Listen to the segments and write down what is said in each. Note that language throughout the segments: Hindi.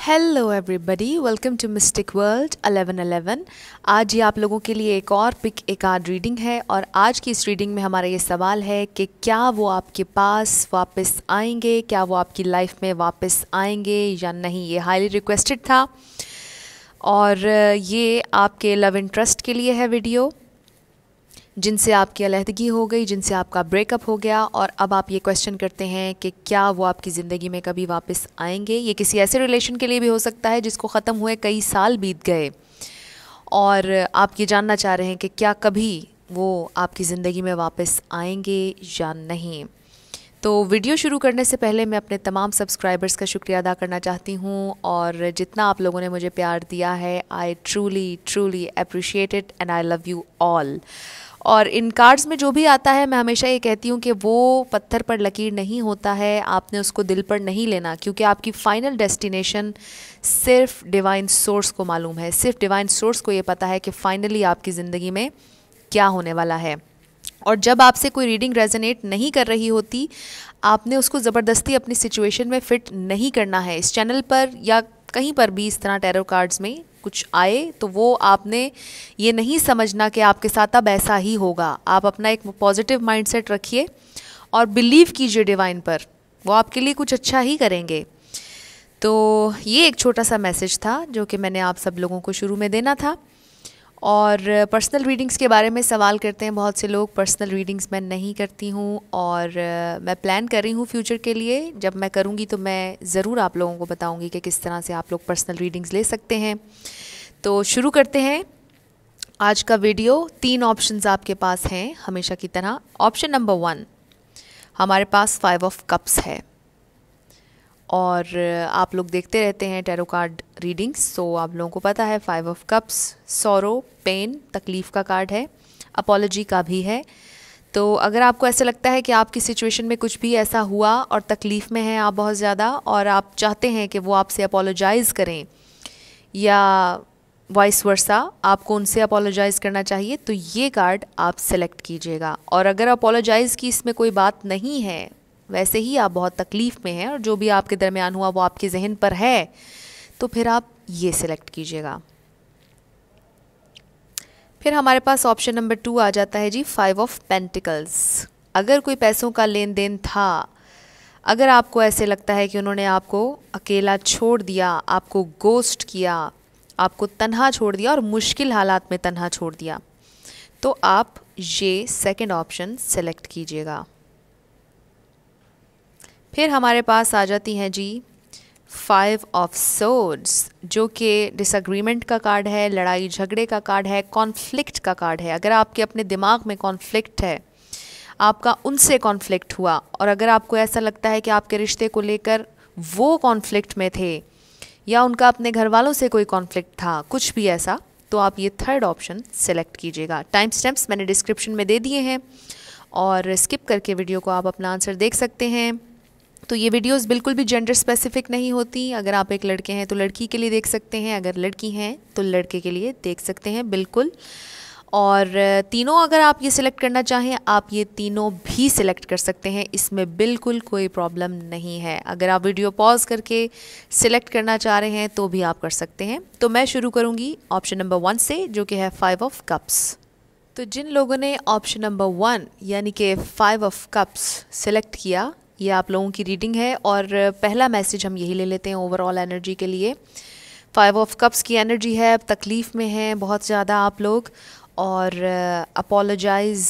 Hello everybody, welcome to mystic world 1111। आज ये आप लोगों के लिए एक और पिक ए कार्ड रीडिंग है और आज की इस रीडिंग में हमारा ये सवाल है कि क्या वो आपके पास वापस आएंगे, क्या वो आपकी लाइफ में वापस आएंगे या नहीं। ये हाईली रिक्वेस्टेड था और ये आपके लव इंटरेस्ट के लिए है वीडियो, जिनसे आपकी अलहदगी हो गई, जिनसे आपका ब्रेकअप हो गया और अब आप ये क्वेश्चन करते हैं कि क्या वो आपकी ज़िंदगी में कभी वापस आएंगे। ये किसी ऐसे रिलेशन के लिए भी हो सकता है जिसको ख़त्म हुए कई साल बीत गए और आप ये जानना चाह रहे हैं कि क्या कभी वो आपकी ज़िंदगी में वापस आएंगे या नहीं। तो वीडियो शुरू करने से पहले मैं अपने तमाम सब्सक्राइबर्स का शुक्रिया अदा करना चाहती हूँ और जितना आप लोगों ने मुझे प्यार दिया है, I truly appreciate it and I love you all. और इन कार्ड्स में जो भी आता है मैं हमेशा ये कहती हूँ कि वो पत्थर पर लकीर नहीं होता है, आपने उसको दिल पर नहीं लेना, क्योंकि आपकी फ़ाइनल डेस्टिनेशन सिर्फ डिवाइन सोर्स को मालूम है। सिर्फ डिवाइन सोर्स को ये पता है कि फ़ाइनली आपकी ज़िंदगी में क्या होने वाला है। और जब आपसे कोई रीडिंग रेजोनेट नहीं कर रही होती, आपने उसको ज़बरदस्ती अपनी सिचुएशन में फ़िट नहीं करना है। इस चैनल पर या कहीं पर भी इस तरह टैरो कार्ड्स में कुछ आए तो वो आपने ये नहीं समझना कि आपके साथ अब ऐसा ही होगा। आप अपना एक पॉजिटिव माइंडसेट रखिए और बिलीव कीजिए डिवाइन पर, वो आपके लिए कुछ अच्छा ही करेंगे। तो ये एक छोटा सा मैसेज था जो कि मैंने आप सब लोगों को शुरू में देना था। और पर्सनल रीडिंग्स के बारे में सवाल करते हैं बहुत से लोग। पर्सनल रीडिंग्स मैं नहीं करती हूँ और मैं प्लान कर रही हूँ फ्यूचर के लिए। जब मैं करूँगी तो मैं ज़रूर आप लोगों को बताऊँगी कि किस तरह से आप लोग पर्सनल रीडिंग्स ले सकते हैं। तो शुरू करते हैं आज का वीडियो। 3 ऑप्शंस आपके पास हैं हमेशा की तरह। ऑप्शन नंबर 1, हमारे पास 5 ऑफ कप्स है और आप लोग देखते रहते हैं टैरो कार्ड रीडिंग्स, सो आप लोगों को पता है 5 ऑफ कप्स सॉरो, पेन, तकलीफ़ का कार्ड है, अपॉलॉजी का भी है। तो अगर आपको ऐसा लगता है कि आपकी सिचुएशन में कुछ भी ऐसा हुआ और तकलीफ़ में हैं आप बहुत ज़्यादा और आप चाहते हैं कि वो आपसे अपोलोजाइज़ करें या वाइस वर्सा आपको उनसे अपोलोजाइज़ करना चाहिए, तो ये कार्ड आप सेलेक्ट कीजिएगा। और अगर अपोलोजाइज़ की इसमें कोई बात नहीं है, वैसे ही आप बहुत तकलीफ़ में हैं और जो भी आपके दरमियान हुआ वो आपके जहन पर है, तो फिर आप ये सिलेक्ट कीजिएगा। फिर हमारे पास ऑप्शन नंबर 2 आ जाता है जी, 5 ऑफ पेंटिकल्स। अगर कोई पैसों का लेन देन था, अगर आपको ऐसे लगता है कि उन्होंने आपको अकेला छोड़ दिया, आपको गोस्ट किया, आपको तन्हा छोड़ दिया और मुश्किल हालात में तन्हा छोड़ दिया, तो आप ये सेकंड ऑप्शन सेलेक्ट कीजिएगा। फिर हमारे पास आ जाती हैं जी 5 ऑफ सोर्ड्स, जो कि डिसएग्रीमेंट का कार्ड है, लड़ाई झगड़े का कार्ड है, कॉन्फ्लिक्ट का कार्ड है। अगर आपके अपने दिमाग में कॉन्फ्लिक्ट है, आपका उनसे कॉन्फ्लिक्ट हुआ और अगर आपको ऐसा लगता है कि आपके रिश्ते को लेकर वो कॉन्फ्लिक्ट में थे या उनका अपने घर वालों से कोई कॉन्फ्लिक्ट था, कुछ भी ऐसा, तो आप ये थर्ड ऑप्शन सेलेक्ट कीजिएगा। टाइम स्टैम्प्स मैंने डिस्क्रिप्शन में दे दिए हैं और स्किप करके वीडियो को आप अपना आंसर देख सकते हैं। तो ये वीडियोस बिल्कुल भी जेंडर स्पेसिफिक नहीं होती। अगर आप एक लड़के हैं तो लड़की के लिए देख सकते हैं, अगर लड़की हैं तो लड़के के लिए देख सकते हैं, बिल्कुल। और तीनों अगर आप ये सिलेक्ट करना चाहें, आप ये तीनों भी सिलेक्ट कर सकते हैं, इसमें बिल्कुल कोई प्रॉब्लम नहीं है। अगर आप वीडियो पॉज करके सिलेक्ट करना चाह रहे हैं तो भी आप कर सकते हैं। तो मैं शुरू करूँगी ऑप्शन नंबर 1 से, जो कि है 5 ऑफ कप्स। तो जिन लोगों ने ऑप्शन नंबर 1 यानी कि 5 ऑफ कप्स सिलेक्ट किया, ये आप लोगों की रीडिंग है और पहला मैसेज हम यही ले लेते हैं ओवरऑल एनर्जी के लिए। 5 ऑफ कप्स की एनर्जी है, तकलीफ़ में हैं बहुत ज़्यादा आप लोग और अपोलोजाइज़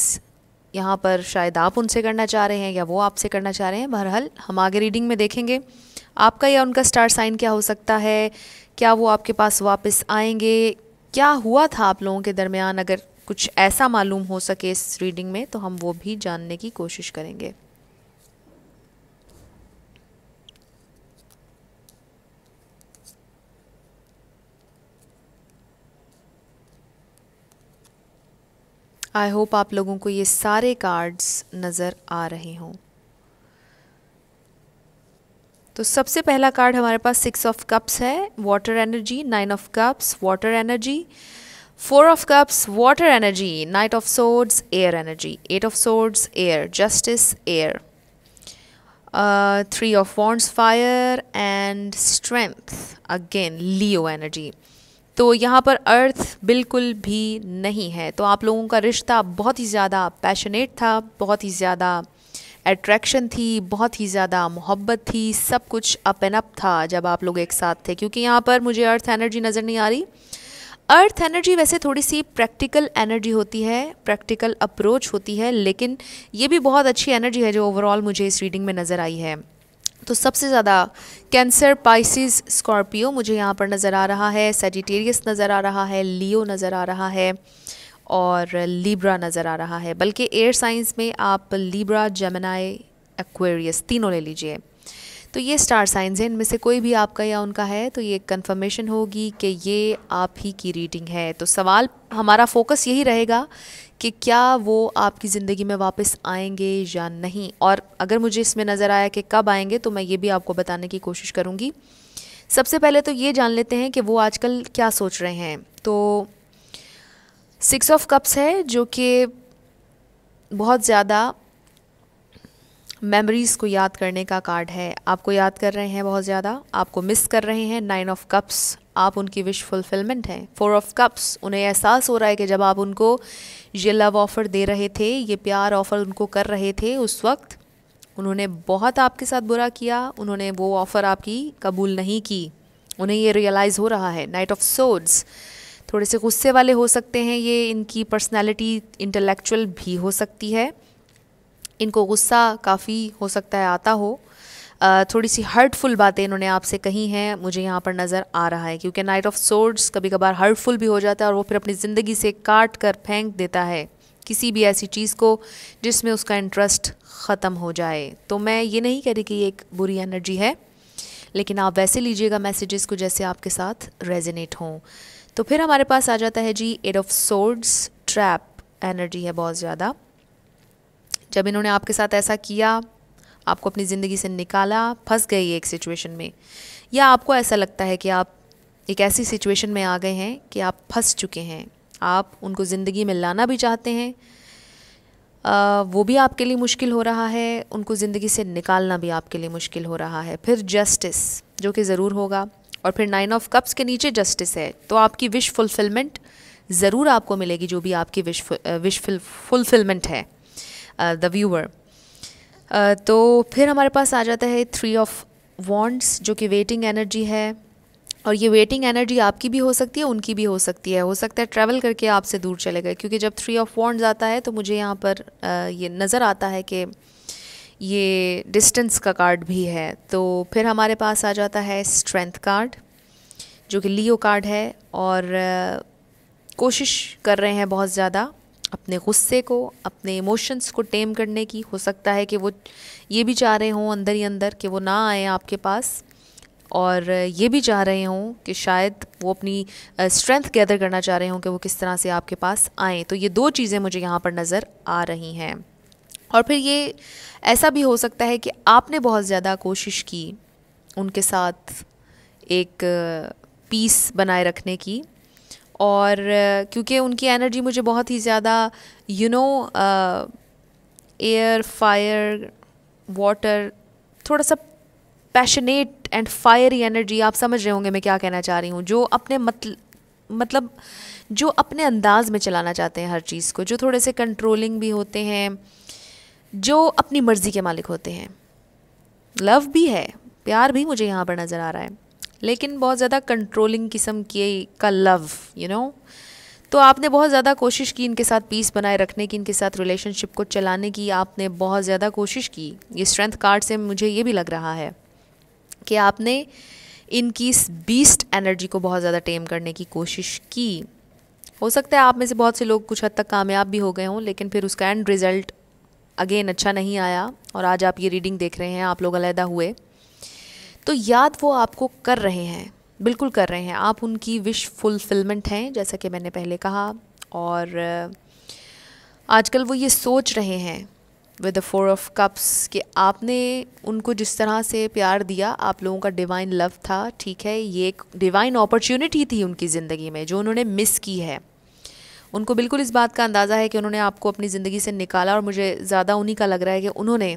यहाँ पर शायद आप उनसे करना चाह रहे हैं या वो आपसे करना चाह रहे हैं। बहरहाल हम आगे रीडिंग में देखेंगे आपका या उनका स्टार साइन क्या हो सकता है, क्या वो आपके पास वापस आएंगे, क्या हुआ था आप लोगों के दरमियान। अगर कुछ ऐसा मालूम हो सके इस रीडिंग में तो हम वो भी जानने की कोशिश करेंगे। आई होप आप लोगों को ये सारे कार्ड्स नज़र आ रहे हों। तो सबसे पहला कार्ड हमारे पास 6 ऑफ कप्स है, water energy, 9 of cups, water energy, 4 of cups, water energy, night of swords, air energy, 8 of swords, air, justice, air. Three of wands fire and strength, again Leo energy. तो यहाँ पर अर्थ बिल्कुल भी नहीं है। तो आप लोगों का रिश्ता बहुत ही ज़्यादा पैशनेट था, बहुत ही ज़्यादा अट्रैक्शन थी, बहुत ही ज़्यादा मोहब्बत थी, सब कुछ अप एंड अप था जब आप लोग एक साथ थे। क्योंकि यहाँ पर मुझे अर्थ एनर्जी नज़र नहीं आ रही। अर्थ एनर्जी वैसे थोड़ी सी प्रैक्टिकल एनर्जी होती है, प्रैक्टिकल अप्रोच होती है, लेकिन ये भी बहुत अच्छी एनर्जी है जो ओवरऑल मुझे इस रीडिंग में नज़र आई है। तो सबसे ज़्यादा कैंसर, पाइसिस, स्कॉर्पियो मुझे यहाँ पर नज़र आ रहा है, सेजिटेरियस नज़र आ रहा है, लियो नज़र आ रहा है और लिब्रा नज़र आ रहा है। बल्कि एयर साइंस में आप लिब्रा, जेमिनी, एक्वेरियस तीनों ले लीजिए। तो ये स्टार साइंस हैं, इनमें से कोई भी आपका या उनका है तो ये कंफर्मेशन होगी कि ये आप ही की रीडिंग है। तो सवाल हमारा फोकस यही रहेगा कि क्या वो आपकी ज़िंदगी में वापस आएंगे या नहीं, और अगर मुझे इसमें नज़र आया कि कब आएंगे तो मैं ये भी आपको बताने की कोशिश करूँगी। सबसे पहले तो ये जान लेते हैं कि वो आजकल क्या सोच रहे हैं। तो 6 ऑफ कप्स है जो कि बहुत ज़्यादा मेमोरीज़ को याद करने का कार्ड है। आपको याद कर रहे हैं बहुत ज़्यादा, आपको मिस कर रहे हैं। 9 ऑफ कप्स, आप उनकी विश फुलफिलमेंट हैं। 4 ऑफ कप्स, उन्हें एहसास हो रहा है कि जब आप उनको ये लव ऑफ़र दे रहे थे, ये प्यार ऑफ़र उनको कर रहे थे, उस वक्त उन्होंने बहुत आपके साथ बुरा किया, उन्होंने वो ऑफ़र आपकी कबूल नहीं की, उन्हें ये रियलाइज़ हो रहा है। नाइट ऑफ सोर्ड्स, थोड़े से गुस्से वाले हो सकते हैं ये, इनकी पर्सनैलिटी इंटेलेक्चुअल भी हो सकती है, इनको गुस्सा काफ़ी हो सकता है आता हो। थोड़ी सी हर्टफुल बातें इन्होंने आपसे कही हैं, मुझे यहाँ पर नज़र आ रहा है। क्योंकि नाइट ऑफ सोर्ड्स कभी कभार हर्टफुल भी हो जाता है और वो फिर अपनी ज़िंदगी से काट कर फेंक देता है किसी भी ऐसी चीज़ को जिसमें उसका इंटरेस्ट ख़त्म हो जाए। तो मैं ये नहीं कह रही कि ये एक बुरी एनर्जी है, लेकिन आप वैसे लीजिएगा मैसेजेस को जैसे आपके साथ रेजोनेट हों। तो फिर हमारे पास आ जाता है जी 8 ऑफ सोर्ड्स, ट्रैप एनर्जी है बहुत ज़्यादा। जब इन्होंने आपके साथ ऐसा किया, आपको अपनी ज़िंदगी से निकाला, फंस गए एक सिचुएशन में, या आपको ऐसा लगता है कि आप एक ऐसी सिचुएशन में आ गए हैं कि आप फंस चुके हैं, आप उनको ज़िंदगी में लाना भी चाहते हैं, वो भी आपके लिए मुश्किल हो रहा है, उनको ज़िंदगी से निकालना भी आपके लिए मुश्किल हो रहा है। फिर जस्टिस जो कि ज़रूर होगा, और फिर 9 ऑफ कप्स के नीचे जस्टिस है। तो आपकी विश फुलफिलमेंट ज़रूर आपको मिलेगी, जो भी आपकी विश फुलफिलमेंट है द व्यूअर। तो फिर हमारे पास आ जाता है 3 ऑफ वॉन्ड्स जो कि वेटिंग एनर्जी है, और ये वेटिंग एनर्जी आपकी भी हो सकती है, उनकी भी हो सकती है। हो सकता है ट्रैवल करके आपसे दूर चले गए, क्योंकि जब 3 ऑफ वॉन्ड्स आता है तो मुझे यहाँ पर ये नज़र आता है कि ये डिस्टेंस का कार्ड भी है। तो फिर हमारे पास आ जाता है स्ट्रेंथ कार्ड जो कि लियो कार्ड है, और कोशिश कर रहे हैं बहुत ज़्यादा अपने गुस्से को, अपने इमोशंस को टेम करने की। हो सकता है कि वो ये भी चाह रहे हों अंदर ही अंदर कि वो ना आए आपके पास, और ये भी चाह रहे हों कि शायद वो अपनी स्ट्रेंथ गैदर करना चाह रहे हों कि वो किस तरह से आपके पास आएँ। तो ये दो चीज़ें मुझे यहाँ पर नज़र आ रही हैं। और फिर ये ऐसा भी हो सकता है कि आपने बहुत ज़्यादा कोशिश की उनके साथ एक पीस बनाए रखने की, और क्योंकि उनकी एनर्जी मुझे बहुत ही ज़्यादा एयर, फायर, वाटर, थोड़ा सा पैशनेट एंड फायरी एनर्जी, आप समझ रहे होंगे मैं क्या कहना चाह रही हूँ, जो अपने मतलब जो अपने अंदाज में चलाना चाहते हैं हर चीज़ को, जो थोड़े से कंट्रोलिंग भी होते हैं, जो अपनी मर्ज़ी के मालिक होते हैं। लव भी है, प्यार भी मुझे यहाँ पर नज़र आ रहा है, लेकिन बहुत ज़्यादा कंट्रोलिंग किस्म का लव तो आपने बहुत ज़्यादा कोशिश की इनके साथ पीस बनाए रखने की, इनके साथ रिलेशनशिप को चलाने की आपने बहुत ज़्यादा कोशिश की। ये स्ट्रेंथ कार्ड से मुझे ये भी लग रहा है कि आपने इनकी इस बीस्ट एनर्जी को बहुत ज़्यादा टेम करने की कोशिश की। हो सकता है आप में से बहुत से लोग कुछ हद तक कामयाब भी हो गए हों, लेकिन फिर उसका एंड रिज़ल्ट अगेन अच्छा नहीं आया, और आज आप ये रीडिंग देख रहे हैं, आप लोग अलहदा हुए। तो याद वो आपको कर रहे हैं, बिल्कुल कर रहे हैं, आप उनकी विश फुलफिलमेंट हैं जैसा कि मैंने पहले कहा। और आजकल वो ये सोच रहे हैं विद द 4 ऑफ कप्स कि आपने उनको जिस तरह से प्यार दिया, आप लोगों का डिवाइन लव था, ठीक है, ये एक डिवाइन अपॉर्चुनिटी थी उनकी ज़िंदगी में जो उन्होंने मिस की है। उनको बिल्कुल इस बात का अंदाज़ा है कि उन्होंने आपको अपनी ज़िंदगी से निकाला, और मुझे ज़्यादा उन्हीं का लग रहा है कि उन्होंने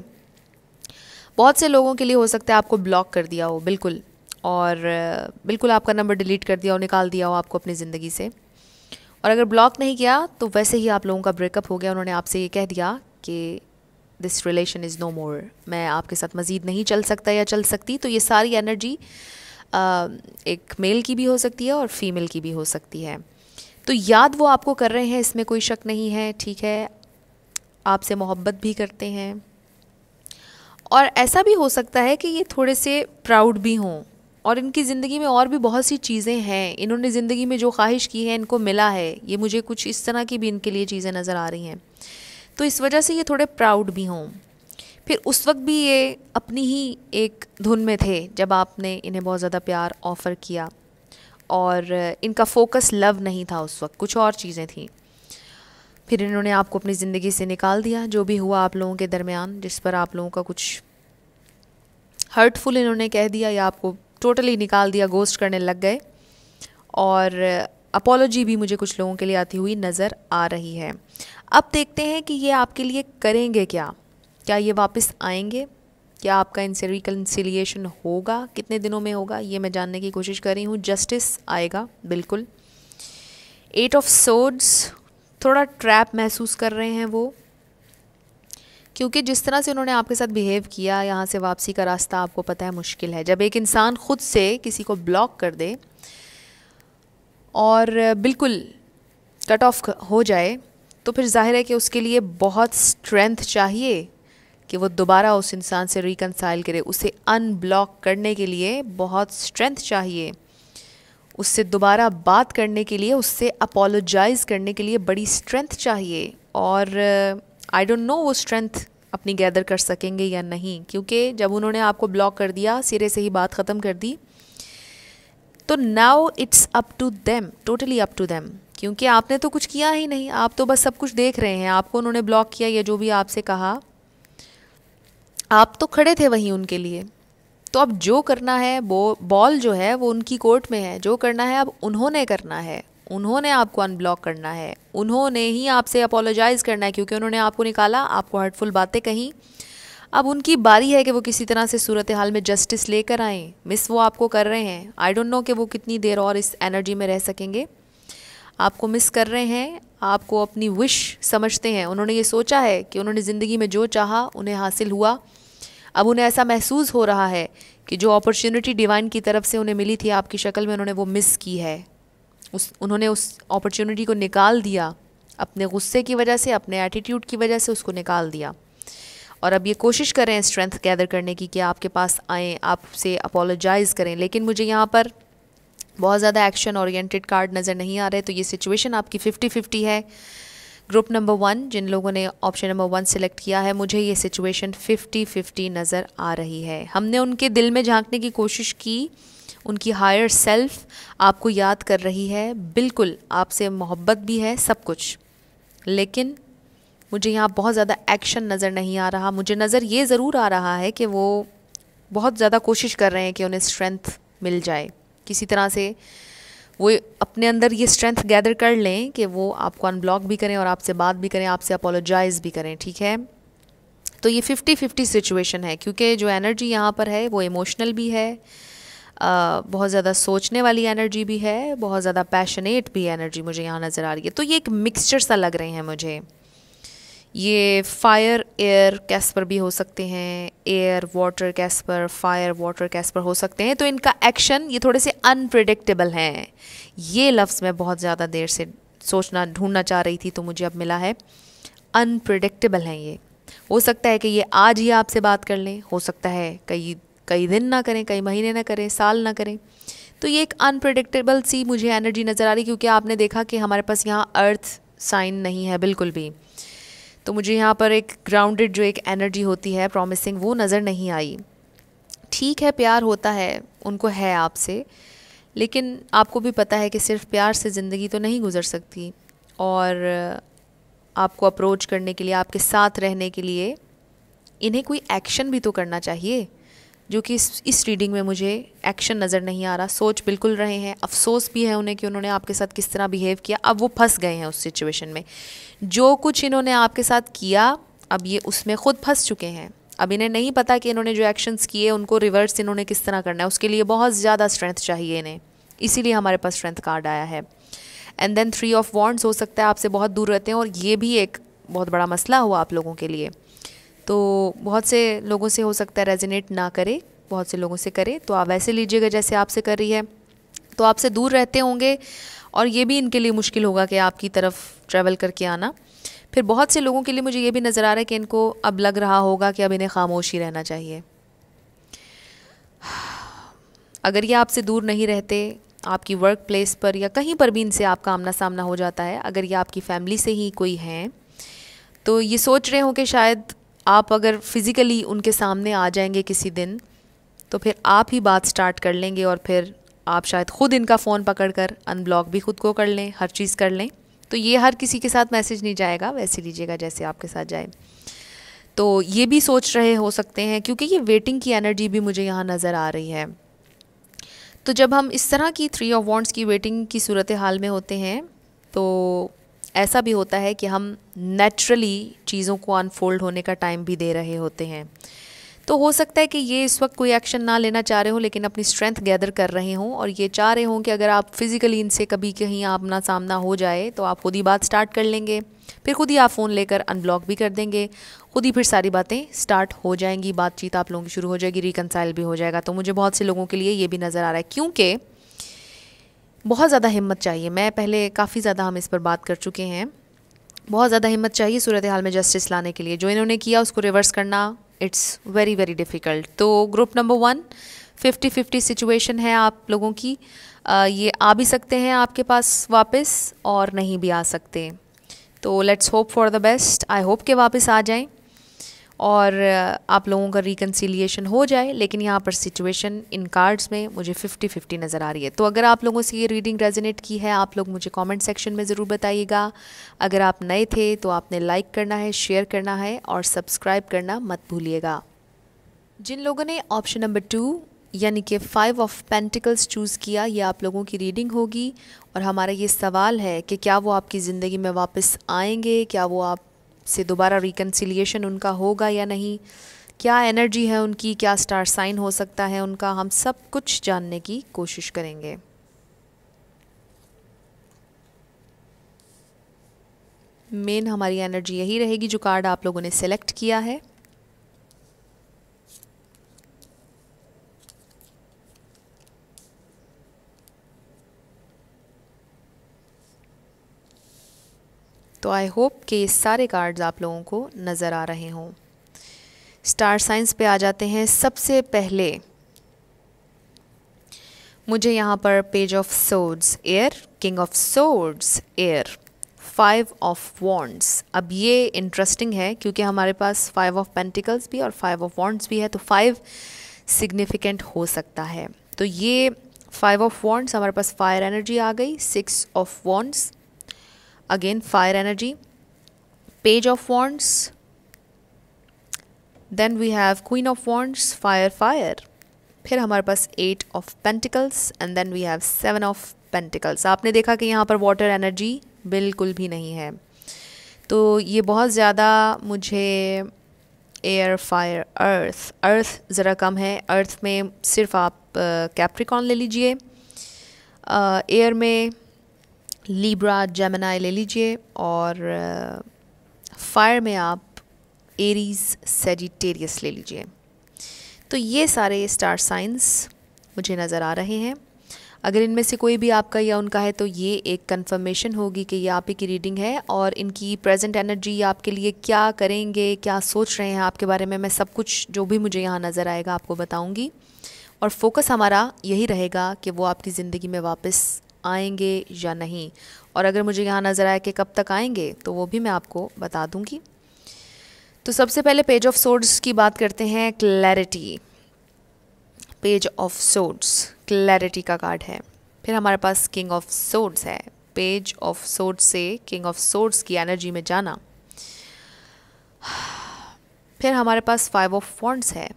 बहुत से लोगों के लिए हो सकता है आपको ब्लॉक कर दिया हो बिल्कुल, और बिल्कुल आपका नंबर डिलीट कर दिया हो, निकाल दिया हो आपको अपनी ज़िंदगी से। और अगर ब्लॉक नहीं किया तो वैसे ही आप लोगों का ब्रेकअप हो गया, उन्होंने आपसे ये कह दिया कि दिस रिलेशन इज़ नो मोर, मैं आपके साथ मज़ीद नहीं चल सकता या चल सकती। तो ये सारी एनर्जी एक मेल की भी हो सकती है और फीमेल की भी हो सकती है। तो याद वो आपको कर रहे हैं, इसमें कोई शक नहीं है, ठीक है, आपसे मोहब्बत भी करते हैं, और ऐसा भी हो सकता है कि ये थोड़े से प्राउड भी हों, और इनकी ज़िंदगी में और भी बहुत सी चीज़ें हैं, इन्होंने ज़िंदगी में जो ख्वाहिश की है इनको मिला है, ये मुझे कुछ इस तरह की भी इनके लिए चीज़ें नज़र आ रही हैं, तो इस वजह से ये थोड़े प्राउड भी हों। फिर उस वक्त भी ये अपनी ही एक धुन में थे जब आपने इन्हें बहुत ज़्यादा प्यार ऑफ़र किया, और इनका फोकस लव नहीं था उस वक्त, कुछ और चीज़ें थी। फिर इन्होंने आपको अपनी ज़िंदगी से निकाल दिया, जो भी हुआ आप लोगों के दरमियान, जिस पर आप लोगों का कुछ हर्टफुल इन्होंने कह दिया या आपको टोटली निकाल दिया, गोस्ट करने लग गए। और अपोलॉजी भी मुझे कुछ लोगों के लिए आती हुई नज़र आ रही है। अब देखते हैं कि ये आपके लिए करेंगे क्या, क्या ये वापस आएंगे, क्या आपका इनसे रिकन्सिलिएशन होगा, कितने दिनों में होगा, ये मैं जानने की कोशिश कर रही हूँ। जस्टिस आएगा बिल्कुल। 8 ऑफ सोर्ड्स, थोड़ा ट्रैप महसूस कर रहे हैं वो, क्योंकि जिस तरह से उन्होंने आपके साथ बिहेव किया, यहाँ से वापसी का रास्ता आपको पता है मुश्किल है। जब एक इंसान खुद से किसी को ब्लॉक कर दे और बिल्कुल कट ऑफ हो जाए, तो फिर जाहिर है कि उसके लिए बहुत स्ट्रेंथ चाहिए कि वो दोबारा उस इंसान से रिकन्साइल करे। उसे अनब्लॉक करने के लिए बहुत स्ट्रेंथ चाहिए, उससे दोबारा बात करने के लिए, उससे अपोलोजाइज़ करने के लिए बड़ी स्ट्रेंथ चाहिए। और आई डोंट नो वो स्ट्रेंथ अपनी गैदर कर सकेंगे या नहीं, क्योंकि जब उन्होंने आपको ब्लॉक कर दिया, सिरे से ही बात ख़त्म कर दी, तो now it's up to them, totally up to them, क्योंकि आपने तो कुछ किया ही नहीं, आप तो बस सब कुछ देख रहे हैं। आपको उन्होंने ब्लॉक किया या जो भी आपसे कहा, आप तो खड़े थे वहीं उनके लिए। तो अब जो करना है, वो बॉल जो है वो उनकी कोर्ट में है, जो करना है अब उन्होंने करना है, उन्होंने आपको अनब्लॉक करना है, उन्होंने ही आपसे अपोलोजाइज़ करना है, क्योंकि उन्होंने आपको निकाला, आपको हर्टफुल बातें कहीं। अब उनकी बारी है कि वो किसी तरह से सूरत हाल में जस्टिस लेकर आएँ। मिस वो आपको कर रहे हैं, आई डोंट नो कि वो कितनी देर और इस एनर्जी में रह सकेंगे। आपको मिस कर रहे हैं, आपको अपनी विश समझते हैं। उन्होंने ये सोचा है कि उन्होंने ज़िंदगी में जो चाहा उन्हें हासिल हुआ। अब उन्हें ऐसा महसूस हो रहा है कि जो अपॉर्चुनिटी डिवाइन की तरफ से उन्हें मिली थी आपकी शक्ल में, उन्होंने वो मिस की है। उन्होंने उस अपॉर्चुनिटी को निकाल दिया, अपने गुस्से की वजह से, अपने एटीट्यूड की वजह से उसको निकाल दिया। और अब ये कोशिश करें स्ट्रेंथ गैदर करने की कि आपके पास आएँ, आपसे अपोलोजाइज़ करें। लेकिन मुझे यहाँ पर बहुत ज़्यादा एक्शन ओरिएंटेड कार्ड नज़र नहीं आ रहे, तो ये सिचुएशन आपकी 50-50 है। ग्रुप नंबर 1, जिन लोगों ने ऑप्शन नंबर 1 सेलेक्ट किया है, मुझे ये सिचुएशन 50-50 नज़र आ रही है। हमने उनके दिल में झांकने की कोशिश की, उनकी हायर सेल्फ आपको याद कर रही है, बिल्कुल आपसे मोहब्बत भी है, सब कुछ, लेकिन मुझे यहाँ बहुत ज़्यादा एक्शन नज़र नहीं आ रहा। मुझे नज़र ये ज़रूर आ रहा है कि वो बहुत ज़्यादा कोशिश कर रहे हैं कि उन्हें स्ट्रेंथ मिल जाए, किसी तरह से वो अपने अंदर ये स्ट्रेंथ गैदर कर लें कि वो आपको अनब्लॉक भी करें और आपसे बात भी करें, आपसे अपोलोजाइज़ भी करें, ठीक है। तो ये 50-50 सिचुएशन है, क्योंकि जो एनर्जी यहाँ पर है वो इमोशनल भी है, बहुत ज़्यादा सोचने वाली एनर्जी भी है, बहुत ज़्यादा पैशनेट भी एनर्जी मुझे यहाँ नज़र आ रही है। तो ये एक मिक्सचर सा लग रहे हैं मुझे। ये फायर एयर कैस्पर भी हो सकते हैं, air water Caspar, fire water Caspar हो सकते हैं। तो इनका एक्शन ये थोड़े से अनप्रिडिक्टेबल हैं। ये लफ्ज़ मैं बहुत ज़्यादा देर से सोचना ढूंढना चाह रही थी, तो मुझे अब मिला है। अनप्रिडिक्टेबल हैं ये। हो सकता है कि ये आज ही आपसे बात कर लें, हो सकता है कई दिन ना करें, कई महीने ना करें, साल ना करें। तो ये एक अनप्रिडिक्टेबल सी मुझे एनर्जी नज़र आ रही, क्योंकि आपने देखा कि हमारे पास यहाँ अर्थ साइन नहीं है बिल्कुल भी। तो मुझे यहाँ पर एक ग्राउंडेड जो एक एनर्जी होती है प्रॉमिसिंग, वो नज़र नहीं आई। ठीक है, प्यार होता है, उनको है आपसे, लेकिन आपको भी पता है कि सिर्फ प्यार से ज़िंदगी तो नहीं गुजर सकती, और आपको अप्रोच करने के लिए, आपके साथ रहने के लिए इन्हें कोई एक्शन भी तो करना चाहिए, जो कि इस रीडिंग में मुझे एक्शन नज़र नहीं आ रहा। सोच बिल्कुल रहे हैं, अफसोस भी है उन्हें कि उन्होंने आपके साथ किस तरह बिहेव किया। अब वो फंस गए हैं उस सिचुएशन में, जो कुछ इन्होंने आपके साथ किया अब ये उसमें ख़ुद फंस चुके हैं। अब इन्हें नहीं पता कि इन्होंने जो एक्शंस किए उनको रिवर्स इन्होंने किस तरह करना है, उसके लिए बहुत ज़्यादा स्ट्रेंथ चाहिए इन्हें, इसीलिए हमारे पास स्ट्रेंथ कार्ड आया है। एंड देन 3 ऑफ वॉन्ड्स, हो सकता है आपसे बहुत दूर रहते हैं और ये भी एक बहुत बड़ा मसला हुआ आप लोगों के लिए। तो बहुत से लोगों से हो सकता है रेजोनेट ना करे, बहुत से लोगों से करे, तो आप वैसे लीजिएगा जैसे आपसे कर रही है। तो आपसे दूर रहते होंगे और ये भी इनके लिए मुश्किल होगा कि आपकी तरफ ट्रैवल करके आना। फिर बहुत से लोगों के लिए मुझे ये भी नज़र आ रहा है कि इनको अब लग रहा होगा कि अब इन्हें खामोश ही रहना चाहिए। अगर ये आपसे दूर नहीं रहते, आपकी वर्क प्लेस पर या कहीं पर भी इनसे आपका आमना सामना हो जाता है, अगर ये आपकी फैमिली से ही कोई हैं, तो ये सोच रहे हो कि शायद आप अगर फ़िज़िकली उनके सामने आ जाएंगे किसी दिन, तो फिर आप ही बात स्टार्ट कर लेंगे और फिर आप शायद ख़ुद इनका फ़ोन पकड़कर अनब्लॉक भी ख़ुद को कर लें, हर चीज़ कर लें। तो ये हर किसी के साथ मैसेज नहीं जाएगा, वैसे लीजिएगा जैसे आपके साथ जाए। तो ये भी सोच रहे हो सकते हैं, क्योंकि ये वेटिंग की एनर्जी भी मुझे यहाँ नज़र आ रही है। तो जब हम इस तरह की 3 ऑफ वॉन्ड्स की वेटिंग की सूरत हाल में होते हैं, तो ऐसा भी होता है कि हम नेचुरली चीज़ों को अनफोल्ड होने का टाइम भी दे रहे होते हैं। तो हो सकता है कि ये इस वक्त कोई एक्शन ना लेना चाह रहे हो, लेकिन अपनी स्ट्रेंथ गैदर कर रहे हों और ये चाह रहे हों कि अगर आप फिज़िकली इनसे कभी कहीं आमना सामना हो जाए तो आप खुद ही बात स्टार्ट कर लेंगे, फिर खुद ही आप फ़ोन लेकर अनब्लॉक भी कर देंगे, खुद ही फिर सारी बातें स्टार्ट हो जाएंगी, बातचीत आप लोगों की शुरू हो जाएगी, रिकनसाइल भी हो जाएगा। तो मुझे बहुत से लोगों के लिए ये भी नज़र आ रहा है, क्योंकि बहुत ज़्यादा हिम्मत चाहिए। मैं पहले काफ़ी ज़्यादा हम इस पर बात कर चुके हैं, बहुत ज़्यादा हिम्मत चाहिए सूरत हाल में जस्टिस लाने के लिए। जो इन्होंने किया उसको रिवर्स करना, इट्स वेरी वेरी डिफ़िकल्ट। तो ग्रुप नंबर 1 50-50 सिचुएशन है आप लोगों की। ये आ भी सकते हैं आपके पास वापस और नहीं भी आ सकते। तो let's hope for the best. I hope के वापस आ जाएं और आप लोगों का रिकन्सिलिएशन हो जाए। लेकिन यहाँ पर सिचुएशन इन कार्ड्स में मुझे 50-50 नज़र आ रही है। तो अगर आप लोगों से ये रीडिंग रेजोनेट की है, आप लोग मुझे कमेंट सेक्शन में ज़रूर बताइएगा। अगर आप नए थे तो आपने लाइक करना है, शेयर करना है और सब्सक्राइब करना मत भूलिएगा। जिन लोगों ने ऑप्शन नंबर 2 यानी कि 5 ऑफ पेंटिकल्स चूज़ किया, ये आप लोगों की रीडिंग होगी और हमारा ये सवाल है कि क्या वो आपकी ज़िंदगी में वापस आएंगे, क्या वो आपसे दोबारा रिकन्सिलिएशन उनका होगा या नहीं, क्या एनर्जी है उनकी, क्या स्टार साइन हो सकता है उनका, हम सब कुछ जानने की कोशिश करेंगे। मेन हमारी एनर्जी यही रहेगी जो कार्ड आप लोगों ने सेलेक्ट किया है। तो आई होप कि ये सारे कार्ड्स आप लोगों को नज़र आ रहे हों। स्टार साइंस पे आ जाते हैं। सबसे पहले मुझे यहाँ पर page of swords air, king of swords air, 5 of wands. अब ये इंटरेस्टिंग है क्योंकि हमारे पास 5 ऑफ पेंटिकल्स भी और 5 ऑफ वॉन्ड्स भी है, तो 5 सिग्निफिकेंट हो सकता है। तो ये 5 ऑफ वॉन्ड्स, हमारे पास फायर एनर्जी आ गई। 6 of wands, again fire energy, page of wands, then we have queen of wands, fire fire, फिर हमारे पास 8 of pentacles and then we have 7 of pentacles. आपने देखा कि यहाँ पर वाटर एनर्जी बिल्कुल भी नहीं है, तो ये बहुत ज़्यादा मुझे एयर फायर अर्थ, अर्थ ज़रा कम है। अर्थ में सिर्फ आप कैप्रिकॉन ले लीजिए, एयर में लिब्रा जेमिनी ले लीजिए और फायर में आप एरीज सेजिटेरियस ले लीजिए। तो ये सारे स्टार साइंस मुझे नज़र आ रहे हैं। अगर इनमें से कोई भी आपका या उनका है तो ये एक कंफर्मेशन होगी कि ये आप ही की रीडिंग है और इनकी प्रेजेंट एनर्जी आपके लिए क्या करेंगे, क्या सोच रहे हैं आपके बारे में, मैं सब कुछ जो भी मुझे यहाँ नज़र आएगा आपको बताऊँगी। और फोकस हमारा यही रहेगा कि वो आपकी ज़िंदगी में वापस आएंगे या नहीं, और अगर मुझे यहाँ नज़र आया कि कब तक आएंगे तो वो भी मैं आपको बता दूँगी। तो सबसे पहले पेज ऑफ सोर्ड्स की बात करते हैं। Clarity, page of swords clarity का कार्ड है। फिर हमारे पास किंग ऑफ सोर्ड्स है। पेज ऑफ सोर्ड्स से किंग ऑफ सोर्ड्स की एनर्जी में जाना। फिर हमारे पास 5 ऑफ वॉन्ड्स है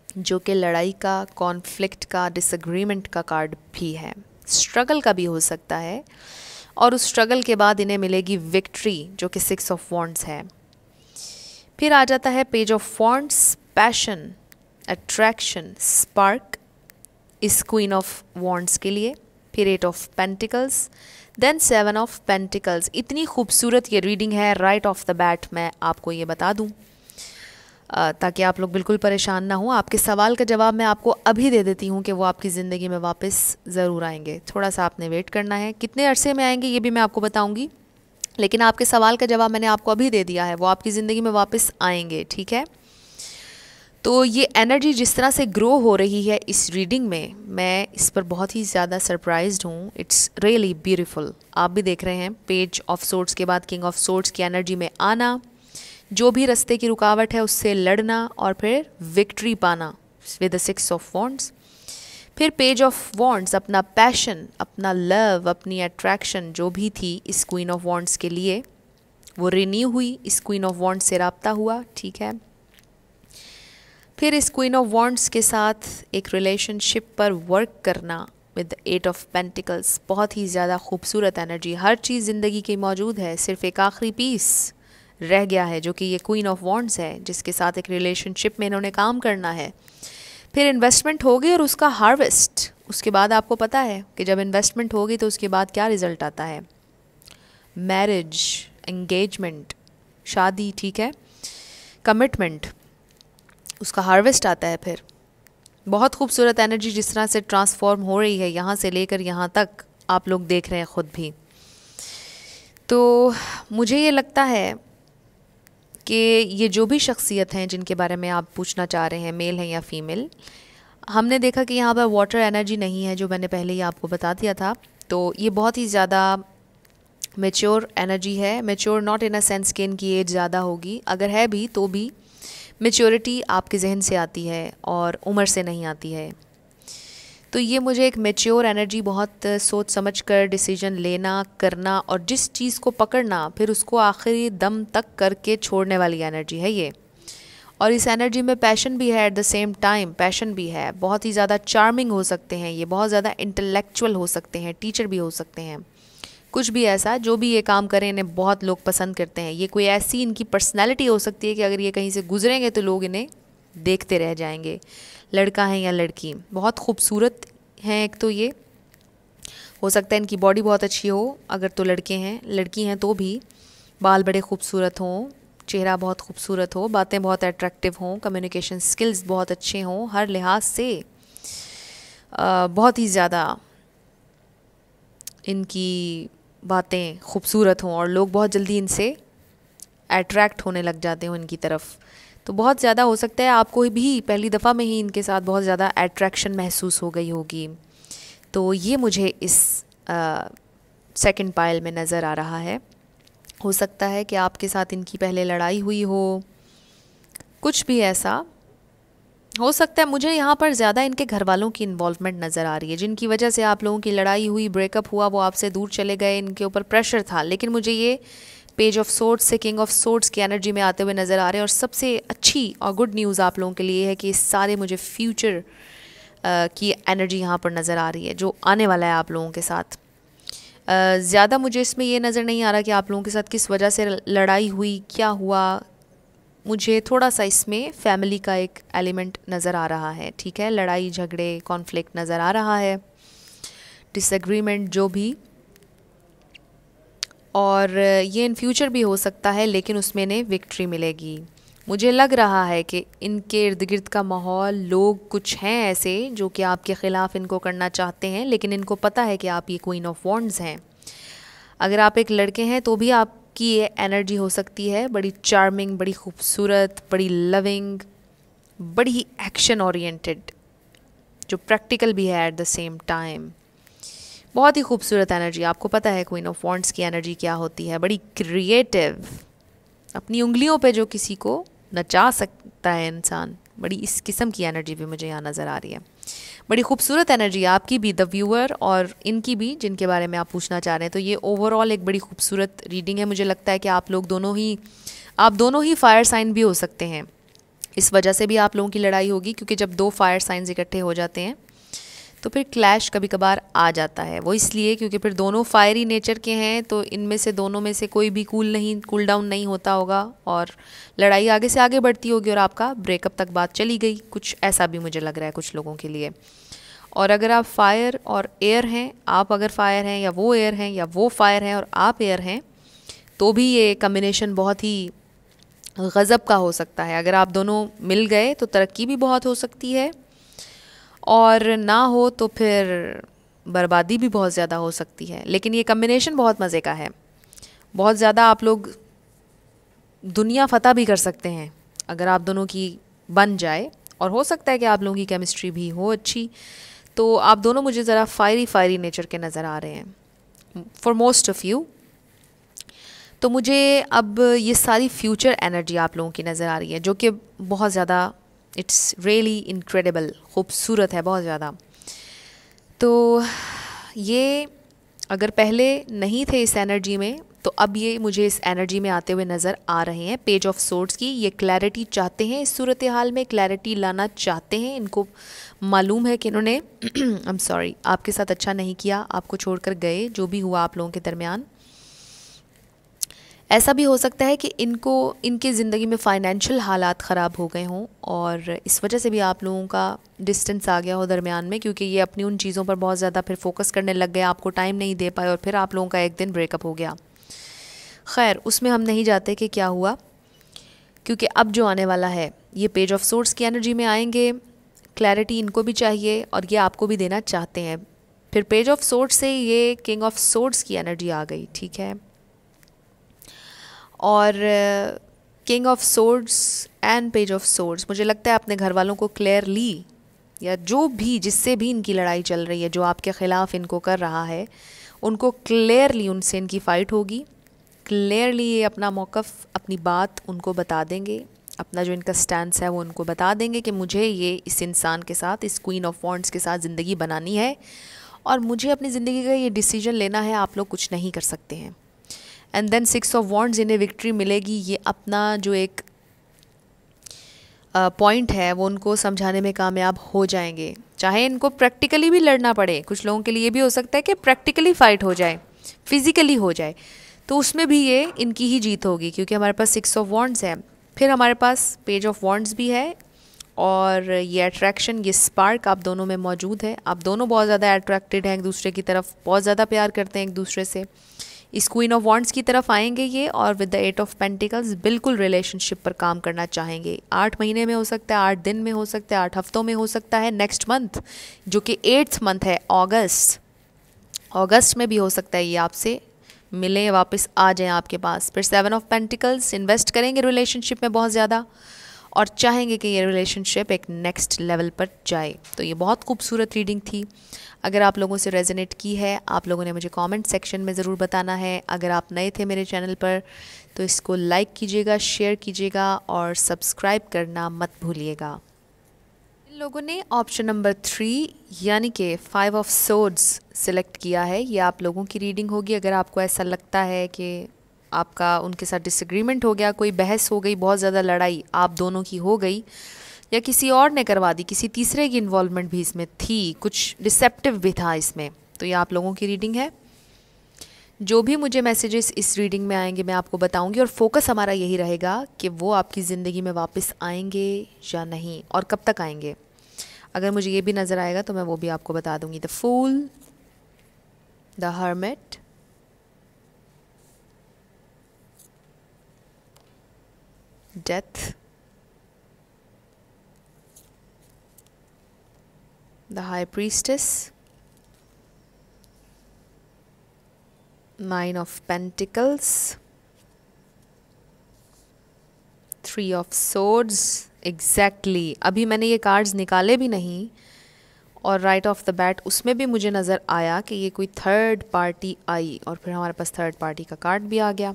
जो कि लड़ाई का, कॉन्फ्लिक्ट का, डिसएग्रीमेंट का कार्ड भी है, स्ट्रगल का भी हो सकता है और उस स्ट्रगल के बाद इन्हें मिलेगी विक्ट्री जो कि 6 ऑफ वॉन्ड्स है। फिर आ जाता है page of wands, passion, attraction, spark, इस क्वीन ऑफ वॉन्ड्स के लिए। फिर 8 of pentacles, then 7 of pentacles. इतनी खूबसूरत ये रीडिंग है, राइट ऑफ द बैट मैं आपको ये बता दूं ताकि आप लोग बिल्कुल परेशान ना हो। आपके सवाल का जवाब मैं आपको अभी दे देती हूँ कि वो आपकी ज़िंदगी में वापस ज़रूर आएंगे। थोड़ा सा आपने वेट करना है, कितने अरसे में आएंगे ये भी मैं आपको बताऊँगी, लेकिन आपके सवाल का जवाब मैंने आपको अभी दे दिया है, वो आपकी ज़िंदगी में वापस आएंगे, ठीक है। तो ये एनर्जी जिस तरह से ग्रो हो रही है इस रीडिंग में, मैं इस पर बहुत ही ज़्यादा सरप्राइज्ड हूँ। It's really beautiful. आप भी देख रहे हैं पेज ऑफ सोर्ड्स के बाद किंग ऑफ सोर्ड्स की एनर्जी में आना, जो भी रास्ते की रुकावट है उससे लड़ना और फिर विक्ट्री पाना विद द 6 ऑफ वॉन्ड्स। फिर पेज ऑफ वॉन्ड्स, अपना पैशन, अपना लव, अपनी अट्रैक्शन जो भी थी इस क्वीन ऑफ वॉन्ड्स के लिए, वो रिन्यू हुई, इस क्वीन ऑफ वॉन्ड्स से राब्ता हुआ, ठीक है। फिर इस क्वीन ऑफ वॉन्ड्स के साथ एक रिलेशनशिप पर वर्क करना विद 8 ऑफ पेंटिकल्स, बहुत ही ज़्यादा खूबसूरत एनर्जी। हर चीज़ ज़िंदगी की मौजूद है, सिर्फ एक आखिरी पीस रह गया है जो कि ये क्वीन ऑफ वॉन्ड्स है, जिसके साथ एक रिलेशनशिप में इन्होंने काम करना है। फिर इन्वेस्टमेंट होगी और उसका हार्वेस्ट, उसके बाद आपको पता है कि जब इन्वेस्टमेंट होगी तो उसके बाद क्या रिज़ल्ट आता है, मैरिज, एंगेजमेंट, शादी, ठीक है, कमिटमेंट, उसका हार्वेस्ट आता है। फिर बहुत खूबसूरत एनर्जी जिस तरह से ट्रांसफॉर्म हो रही है यहाँ से लेकर यहाँ तक, आप लोग देख रहे हैं ख़ुद भी। तो मुझे ये लगता है कि ये जो भी शख्सियत हैं जिनके बारे में आप पूछना चाह रहे हैं, मेल हैं या फीमेल, हमने देखा कि यहाँ पर वाटर एनर्जी नहीं है, जो मैंने पहले ही आपको बता दिया था। तो ये बहुत ही ज़्यादा मैच्योर एनर्जी है। Mature not in a sense कि इनकी एज ज़्यादा होगी, अगर है भी तो भी मैच्योरिटी आपके जहन से आती है और उम्र से नहीं आती है। तो ये मुझे एक मैच्योर एनर्जी, बहुत सोच समझ कर डिसीजन लेना, करना और जिस चीज़ को पकड़ना फिर उसको आखिरी दम तक करके छोड़ने वाली एनर्जी है ये। और इस एनर्जी में पैशन भी है, at the same time passion भी है। बहुत ही ज़्यादा चार्मिंग हो सकते हैं ये, बहुत ज़्यादा इंटेलेक्चुअल हो सकते हैं, टीचर भी हो सकते हैं, कुछ भी ऐसा, जो भी ये काम करें इन्हें बहुत लोग पसंद करते हैं। ये कोई ऐसी इनकी पर्सनैलिटी हो सकती है कि अगर ये कहीं से गुजरेंगे तो लोग इन्हें देखते रह जाएंगे, लड़का है या लड़की। बहुत खूबसूरत हैं एक तो ये, हो सकता है इनकी बॉडी बहुत अच्छी हो अगर तो लड़के हैं, लड़की हैं तो भी बाल बड़े खूबसूरत हों, चेहरा बहुत खूबसूरत हो, बातें बहुत अट्रैक्टिव हों, कम्युनिकेशन स्किल्स बहुत अच्छे हों, हर लिहाज से बहुत ही ज़्यादा इनकी बातें खूबसूरत हों और लोग बहुत जल्दी इनसे अट्रैक्ट होने लग जाते हो इनकी तरफ। तो बहुत ज़्यादा हो सकता है आपको भी पहली दफ़ा में ही इनके साथ बहुत ज़्यादा अट्रैक्शन महसूस हो गई होगी। तो ये मुझे इस सेकंड पाइल में नज़र आ रहा है। हो सकता है कि आपके साथ इनकी पहले लड़ाई हुई हो, कुछ भी ऐसा हो सकता है। मुझे यहाँ पर ज़्यादा इनके घर वालों की इन्वॉल्वमेंट नज़र आ रही है, जिनकी वजह से आप लोगों की लड़ाई हुई, ब्रेकअप हुआ, वो आपसे दूर चले गए, इनके ऊपर प्रेशर था। लेकिन मुझे ये पेज ऑफ सोर्ड्स से किंग ऑफ सोर्ड्स की एनर्जी में आते हुए नज़र आ रहे हैं। और सबसे अच्छी और गुड न्यूज़ आप लोगों के लिए है कि सारे मुझे फ्यूचर की एनर्जी यहाँ पर नज़र आ रही है, जो आने वाला है आप लोगों के साथ। ज़्यादा मुझे इसमें ये नज़र नहीं आ रहा कि आप लोगों के साथ किस वजह से लड़ाई हुई, क्या हुआ। मुझे थोड़ा सा इसमें फैमिली का एक एलिमेंट नज़र आ रहा है, ठीक है, लड़ाई झगड़े कॉन्फ्लिक्ट नज़र आ रहा है, डिसएग्रीमेंट जो भी, और ये इन फ्यूचर भी हो सकता है, लेकिन उसमें इन्हें विक्ट्री मिलेगी। मुझे लग रहा है कि इनके इर्द गिर्द का माहौल, लोग कुछ हैं ऐसे जो कि आपके ख़िलाफ़ इनको करना चाहते हैं, लेकिन इनको पता है कि आप ये क्वीन ऑफ वॉन्ड्स हैं। अगर आप एक लड़के हैं तो भी आपकी ये एनर्जी हो सकती है बड़ी चार्मिंग, बड़ी खूबसूरत, बड़ी लविंग, बड़ी एक्शन ओरिएंटेड, जो प्रैक्टिकल भी है एट द सेम टाइम। बहुत ही खूबसूरत एनर्जी। आपको पता है क्वीन ऑफ वॉन्ड्स की एनर्जी क्या होती है, बड़ी क्रिएटिव, अपनी उंगलियों पे जो किसी को नचा सकता है इंसान, बड़ी इस किस्म की एनर्जी भी मुझे यहाँ नज़र आ रही है। बड़ी खूबसूरत एनर्जी आपकी भी, द व्यूअर और इनकी भी, जिनके बारे में आप पूछना चाह रहे हैं। तो ये ओवरऑल एक बड़ी खूबसूरत रीडिंग है। मुझे लगता है कि आप दोनों ही फायर साइन भी हो सकते हैं, इस वजह से भी आप लोगों की लड़ाई होगी, क्योंकि जब 2 फायर साइंस इकट्ठे हो जाते हैं तो फिर क्लैश कभी कभार आ जाता है। वो इसलिए क्योंकि फिर दोनों फायरी नेचर के हैं, तो इनमें से दोनों में से कोई भी कूल डाउन नहीं होता होगा और लड़ाई आगे से आगे बढ़ती होगी और आपका ब्रेकअप तक बात चली गई। कुछ ऐसा भी मुझे लग रहा है कुछ लोगों के लिए। और अगर आप फायर और एयर हैं, आप अगर फायर हैं या वो एयर हैं या वो फायर हैं और आप एयर हैं, तो भी ये कम्बिनेशन बहुत ही गज़ब का हो सकता है। अगर आप दोनों मिल गए तो तरक्की भी बहुत हो सकती है, और ना हो तो फिर बर्बादी भी बहुत ज़्यादा हो सकती है। लेकिन ये कम्बिनेशन बहुत मज़े का है। बहुत ज़्यादा आप लोग दुनिया फ़तह भी कर सकते हैं अगर आप दोनों की बन जाए, और हो सकता है कि आप लोगों की केमिस्ट्री भी हो अच्छी। तो आप दोनों मुझे ज़रा फायरी नेचर के नज़र आ रहे हैं फॉर मोस्ट ऑफ़ यू। तो मुझे अब ये सारी फ्यूचर एनर्जी आप लोगों की नज़र आ रही है, जो कि बहुत ज़्यादा इट्स रियली इनक्रेडिबल, खूबसूरत है बहुत ज़्यादा। तो ये अगर पहले नहीं थे इस एनर्जी में, तो अब ये मुझे इस एनर्जी में आते हुए नज़र आ रहे हैं। पेज ऑफ सोर्ड्स की ये क्लैरिटी चाहते हैं, इस सूरत हाल में क्लैरिटी लाना चाहते हैं। इनको मालूम है कि इन्होंने आई एम सॉरी आपके साथ अच्छा नहीं किया, आपको छोड़कर गए, जो भी हुआ आप लोगों के दरमियान। ऐसा भी हो सकता है कि इनके ज़िंदगी में फ़ाइनेंशियल हालात ख़राब हो गए हों और इस वजह से भी आप लोगों का डिस्टेंस आ गया हो दरमियान में, क्योंकि ये अपनी उन चीज़ों पर बहुत ज़्यादा फिर फोकस करने लग गए, आपको टाइम नहीं दे पाए और फिर आप लोगों का एक दिन ब्रेकअप हो गया। खैर, उसमें हम नहीं जाते कि क्या हुआ, क्योंकि अब जो आने वाला है ये पेज ऑफ सोर्ड्स की एनर्जी में आएंगे। क्लैरिटी इनको भी चाहिए और ये आपको भी देना चाहते हैं। फिर पेज ऑफ सोर्ड्स से ये किंग ऑफ सोर्ड्स की एनर्जी आ गई, ठीक है। और king of swords and page of swords, मुझे लगता है अपने घर वालों को क्लियरली, या जो भी जिससे भी इनकी लड़ाई चल रही है, जो आपके ख़िलाफ़ इनको कर रहा है, उनको क्लियरली उनसे इनकी फ़ाइट होगी। क्लियरली ये अपना मौक़िफ़, अपनी बात उनको बता देंगे, अपना जो इनका स्टैंस है वो उनको बता देंगे कि मुझे ये इस इंसान के साथ, इस क्वीन ऑफ वॉन्ड्स के साथ ज़िंदगी बनानी है और मुझे अपनी ज़िंदगी का ये डिसीजन लेना है, आप लोग कुछ नहीं कर सकते हैं। एंड देन 6 ऑफ वॉन्ड्स, इन्हें विक्ट्री मिलेगी। ये अपना जो एक पॉइंट है वो उनको समझाने में कामयाब हो जाएंगे, चाहे इनको प्रैक्टिकली भी लड़ना पड़े। कुछ लोगों के लिए भी हो सकता है कि प्रैक्टिकली फ़ाइट हो जाए, फिज़िकली हो जाए, तो उसमें भी ये इनकी ही जीत होगी, क्योंकि हमारे पास 6 ऑफ वॉन्ड्स है। फिर हमारे पास पेज ऑफ वॉन्ड्स भी है और ये अट्रैक्शन, ये स्पार्क आप दोनों में मौजूद है। आप दोनों बहुत ज़्यादा अट्रैक्टेड हैं एक दूसरे की तरफ, बहुत ज़्यादा प्यार करते हैं एक दूसरे से। इस क्वीन ऑफ वॉन्ड्स की तरफ आएंगे ये, और विद द 8 ऑफ पेंटिकल्स बिल्कुल रिलेशनशिप पर काम करना चाहेंगे। 8 महीने में हो सकता है, 8 दिन में हो सकता है, 8 हफ्तों में हो सकता है, नेक्स्ट मंथ जो कि 8th मंथ है, अगस्त में भी हो सकता है ये आपसे मिले, वापस आ जाएं आपके पास। फिर 7 ऑफ पेंटिकल्स, इन्वेस्ट करेंगे रिलेशनशिप में बहुत ज़्यादा और चाहेंगे कि ये रिलेशनशिप एक नेक्स्ट लेवल पर जाए। तो ये बहुत खूबसूरत रीडिंग थी। अगर आप लोगों से रेजोनेट की है, आप लोगों ने मुझे कमेंट सेक्शन में ज़रूर बताना है। अगर आप नए थे मेरे चैनल पर तो इसको लाइक कीजिएगा, शेयर कीजिएगा और सब्सक्राइब करना मत भूलिएगा। इन लोगों ने ऑप्शन नंबर 3 यानी कि 5 ऑफ सोर्ड्स सिलेक्ट किया है। ये आप लोगों की रीडिंग होगी। अगर आपको ऐसा लगता है कि आपका उनके साथ डिसएग्रीमेंट हो गया, कोई बहस हो गई, बहुत ज़्यादा लड़ाई आप दोनों की हो गई, या किसी और ने करवा दी, किसी तीसरे की इन्वॉल्वमेंट भी इसमें थी, कुछ डिसेप्टिव भी था इसमें, तो ये आप लोगों की रीडिंग है। जो भी मुझे मैसेजेस इस रीडिंग में आएंगे मैं आपको बताऊंगी, और फोकस हमारा यही रहेगा कि वो आपकी ज़िंदगी में वापस आएंगे या नहीं और कब तक आएंगे। अगर मुझे ये भी नज़र आएगा तो मैं वो भी आपको बता दूंगी। The fool, the hermit, death, the high priestess, 9 of pentacles, 3 of swords। Exactly अभी मैंने ये कार्ड्स निकाले भी नहीं और राइट ऑफ द बैट उसमें भी मुझे नज़र आया कि ये कोई थर्ड पार्टी आई, और फिर हमारे पास थर्ड पार्टी का कार्ड भी आ गया।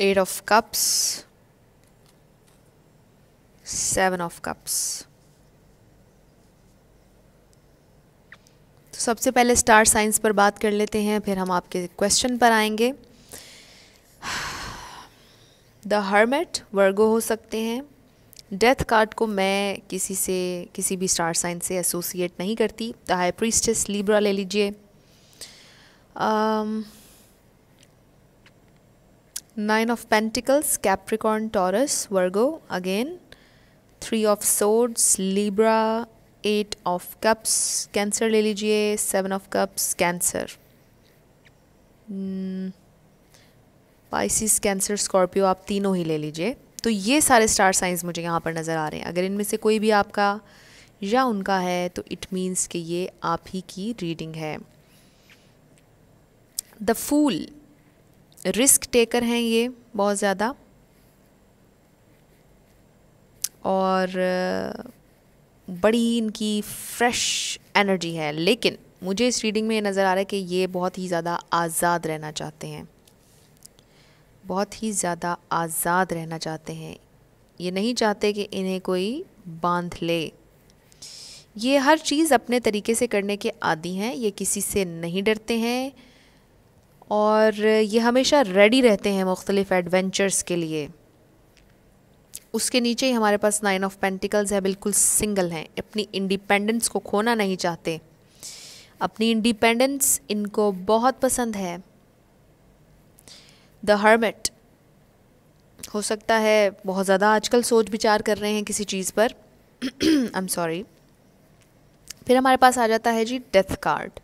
8 of cups, 7 of cups। तो सबसे पहले स्टार साइंस पर बात कर लेते हैं, फिर हम आपके क्वेश्चन पर आएंगे। द हर्मिट वर्गो हो सकते हैं, डेथ कार्ड को मैं किसी भी स्टार साइन से एसोसिएट नहीं करती। द हाई प्रीस्टेस लिब्रा ले लीजिए। Nine of pentacles Capricorn Taurus Virgo again. Three of swords Libra. Eight of cups Cancer ले लीजिए। Seven of cups Cancer. Pisces Cancer Scorpio आप तीनों ही ले लीजिए। तो ये सारे स्टार साइंस मुझे यहाँ पर नज़र आ रहे हैं। अगर इनमें से कोई भी आपका या उनका है तो इट मीन्स कि ये आप ही की रीडिंग है। द फूल रिस्क टेकर हैं ये बहुत ज़्यादा, और बड़ी इनकी फ्रेश एनर्जी है, लेकिन मुझे इस रीडिंग में ये नज़र आ रहा है कि ये बहुत ही ज़्यादा आज़ाद रहना चाहते हैं, बहुत ही ज़्यादा आज़ाद रहना चाहते हैं। ये नहीं चाहते कि इन्हें कोई बांध ले। ये हर चीज़ अपने तरीके से करने के आदी हैं, ये किसी से नहीं डरते हैं और ये हमेशा रेडी रहते हैं मुख्तलिफ़ एडवेंचर्स के लिए। उसके नीचे ही हमारे पास नाइन ऑफ पेंटिकल्स है, बिल्कुल सिंगल हैं, अपनी इंडिपेंडेंस को खोना नहीं चाहते। अपनी इंडिपेंडेंस इनको बहुत पसंद है। द हर्मिट हो सकता है बहुत ज़्यादा आजकल सोच विचार कर रहे हैं किसी चीज़ पर। I am sorry. फिर हमारे पास आ जाता है जी डेथ कार्ड।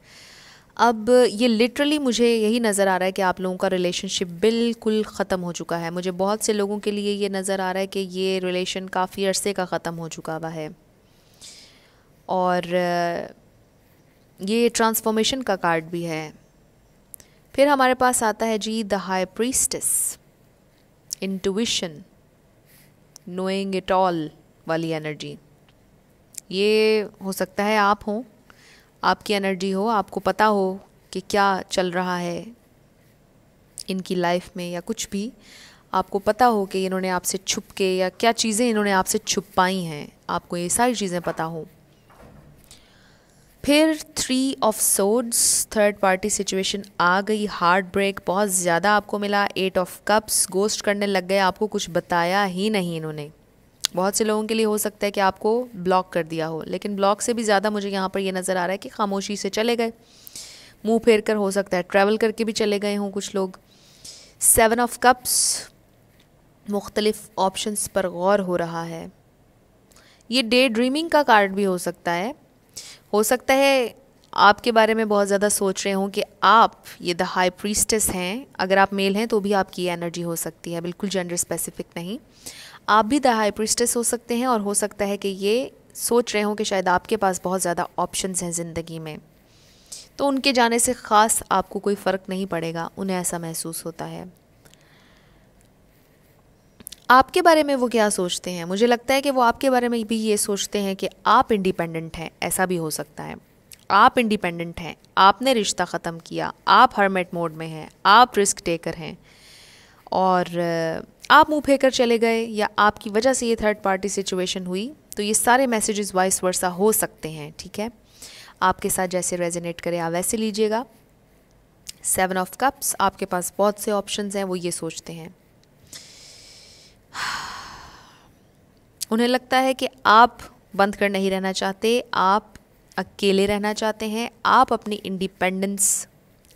अब ये लिटरली मुझे यही नज़र आ रहा है कि आप लोगों का रिलेशनशिप बिल्कुल ख़त्म हो चुका है। मुझे बहुत से लोगों के लिए ये नज़र आ रहा है कि ये रिलेशन काफ़ी अरसे का ख़त्म हो चुका हुआ है, और ये ट्रांसफॉर्मेशन का कार्ड भी है। फिर हमारे पास आता है जी the high priestess, intuition, knowing it all वाली एनर्जी। ये हो सकता है आप हो, आपकी एनर्जी हो, आपको पता हो कि क्या चल रहा है इनकी लाइफ में, या कुछ भी आपको पता हो कि इन्होंने आपसे छुप के या क्या चीज़ें इन्होंने आपसे छुपाई हैं, आपको ये सारी चीज़ें पता हो। फिर three of swords, third party situation आ गई, हार्ट ब्रेक बहुत ज़्यादा आपको मिला। एट ऑफ कप्स, गोस्ट करने लग गए, आपको कुछ बताया ही नहीं इन्होंने। बहुत से लोगों के लिए हो सकता है कि आपको ब्लॉक कर दिया हो, लेकिन ब्लॉक से भी ज़्यादा मुझे यहाँ पर ये नज़र आ रहा है कि खामोशी से चले गए, मुंह फेर कर, हो सकता है ट्रैवल करके भी चले गए हों कुछ लोग। सेवन ऑफ कप्स, मुख्तलिफ ऑप्शंस पर गौर हो रहा है। ये डे ड्रीमिंग का कार्ड भी हो सकता है। हो सकता है आपके बारे में बहुत ज़्यादा सोच रहे हों कि आप ये द हाई प्रीस्टेस हैं। अगर आप मेल हैं तो भी आपकी एनर्जी हो सकती है, बिल्कुल जेंडर स्पेसिफिक नहीं। आप भी द हाई प्रीस्टेस हो सकते हैं, और हो सकता है कि ये सोच रहे हों कि शायद आपके पास बहुत ज़्यादा ऑप्शंस हैं ज़िंदगी में, तो उनके जाने से ख़ास आपको कोई फ़र्क नहीं पड़ेगा, उन्हें ऐसा महसूस होता है। आपके बारे में वो क्या सोचते हैं? मुझे लगता है कि वो आपके बारे में भी ये सोचते हैं कि आप इंडिपेंडेंट हैं। ऐसा भी हो सकता है, आप इंडिपेंडेंट हैं, आपने रिश्ता ख़त्म किया, आप हर्मिट मोड में हैं, आप रिस्क टेकर हैं, और आप मुंह फेंकर चले गए, या आपकी वजह से ये थर्ड पार्टी सिचुएशन हुई। तो ये सारे मैसेजेस वाइस वर्सा हो सकते हैं, ठीक है। आपके साथ जैसे रेजोनेट करे आप वैसे लीजिएगा। सेवन ऑफ कप्स, आपके पास बहुत से ऑप्शंस हैं, वो ये सोचते हैं, उन्हें लगता है कि आप बंद कर नहीं रहना चाहते, आप अकेले रहना चाहते हैं, आप अपनी इंडिपेंडेंस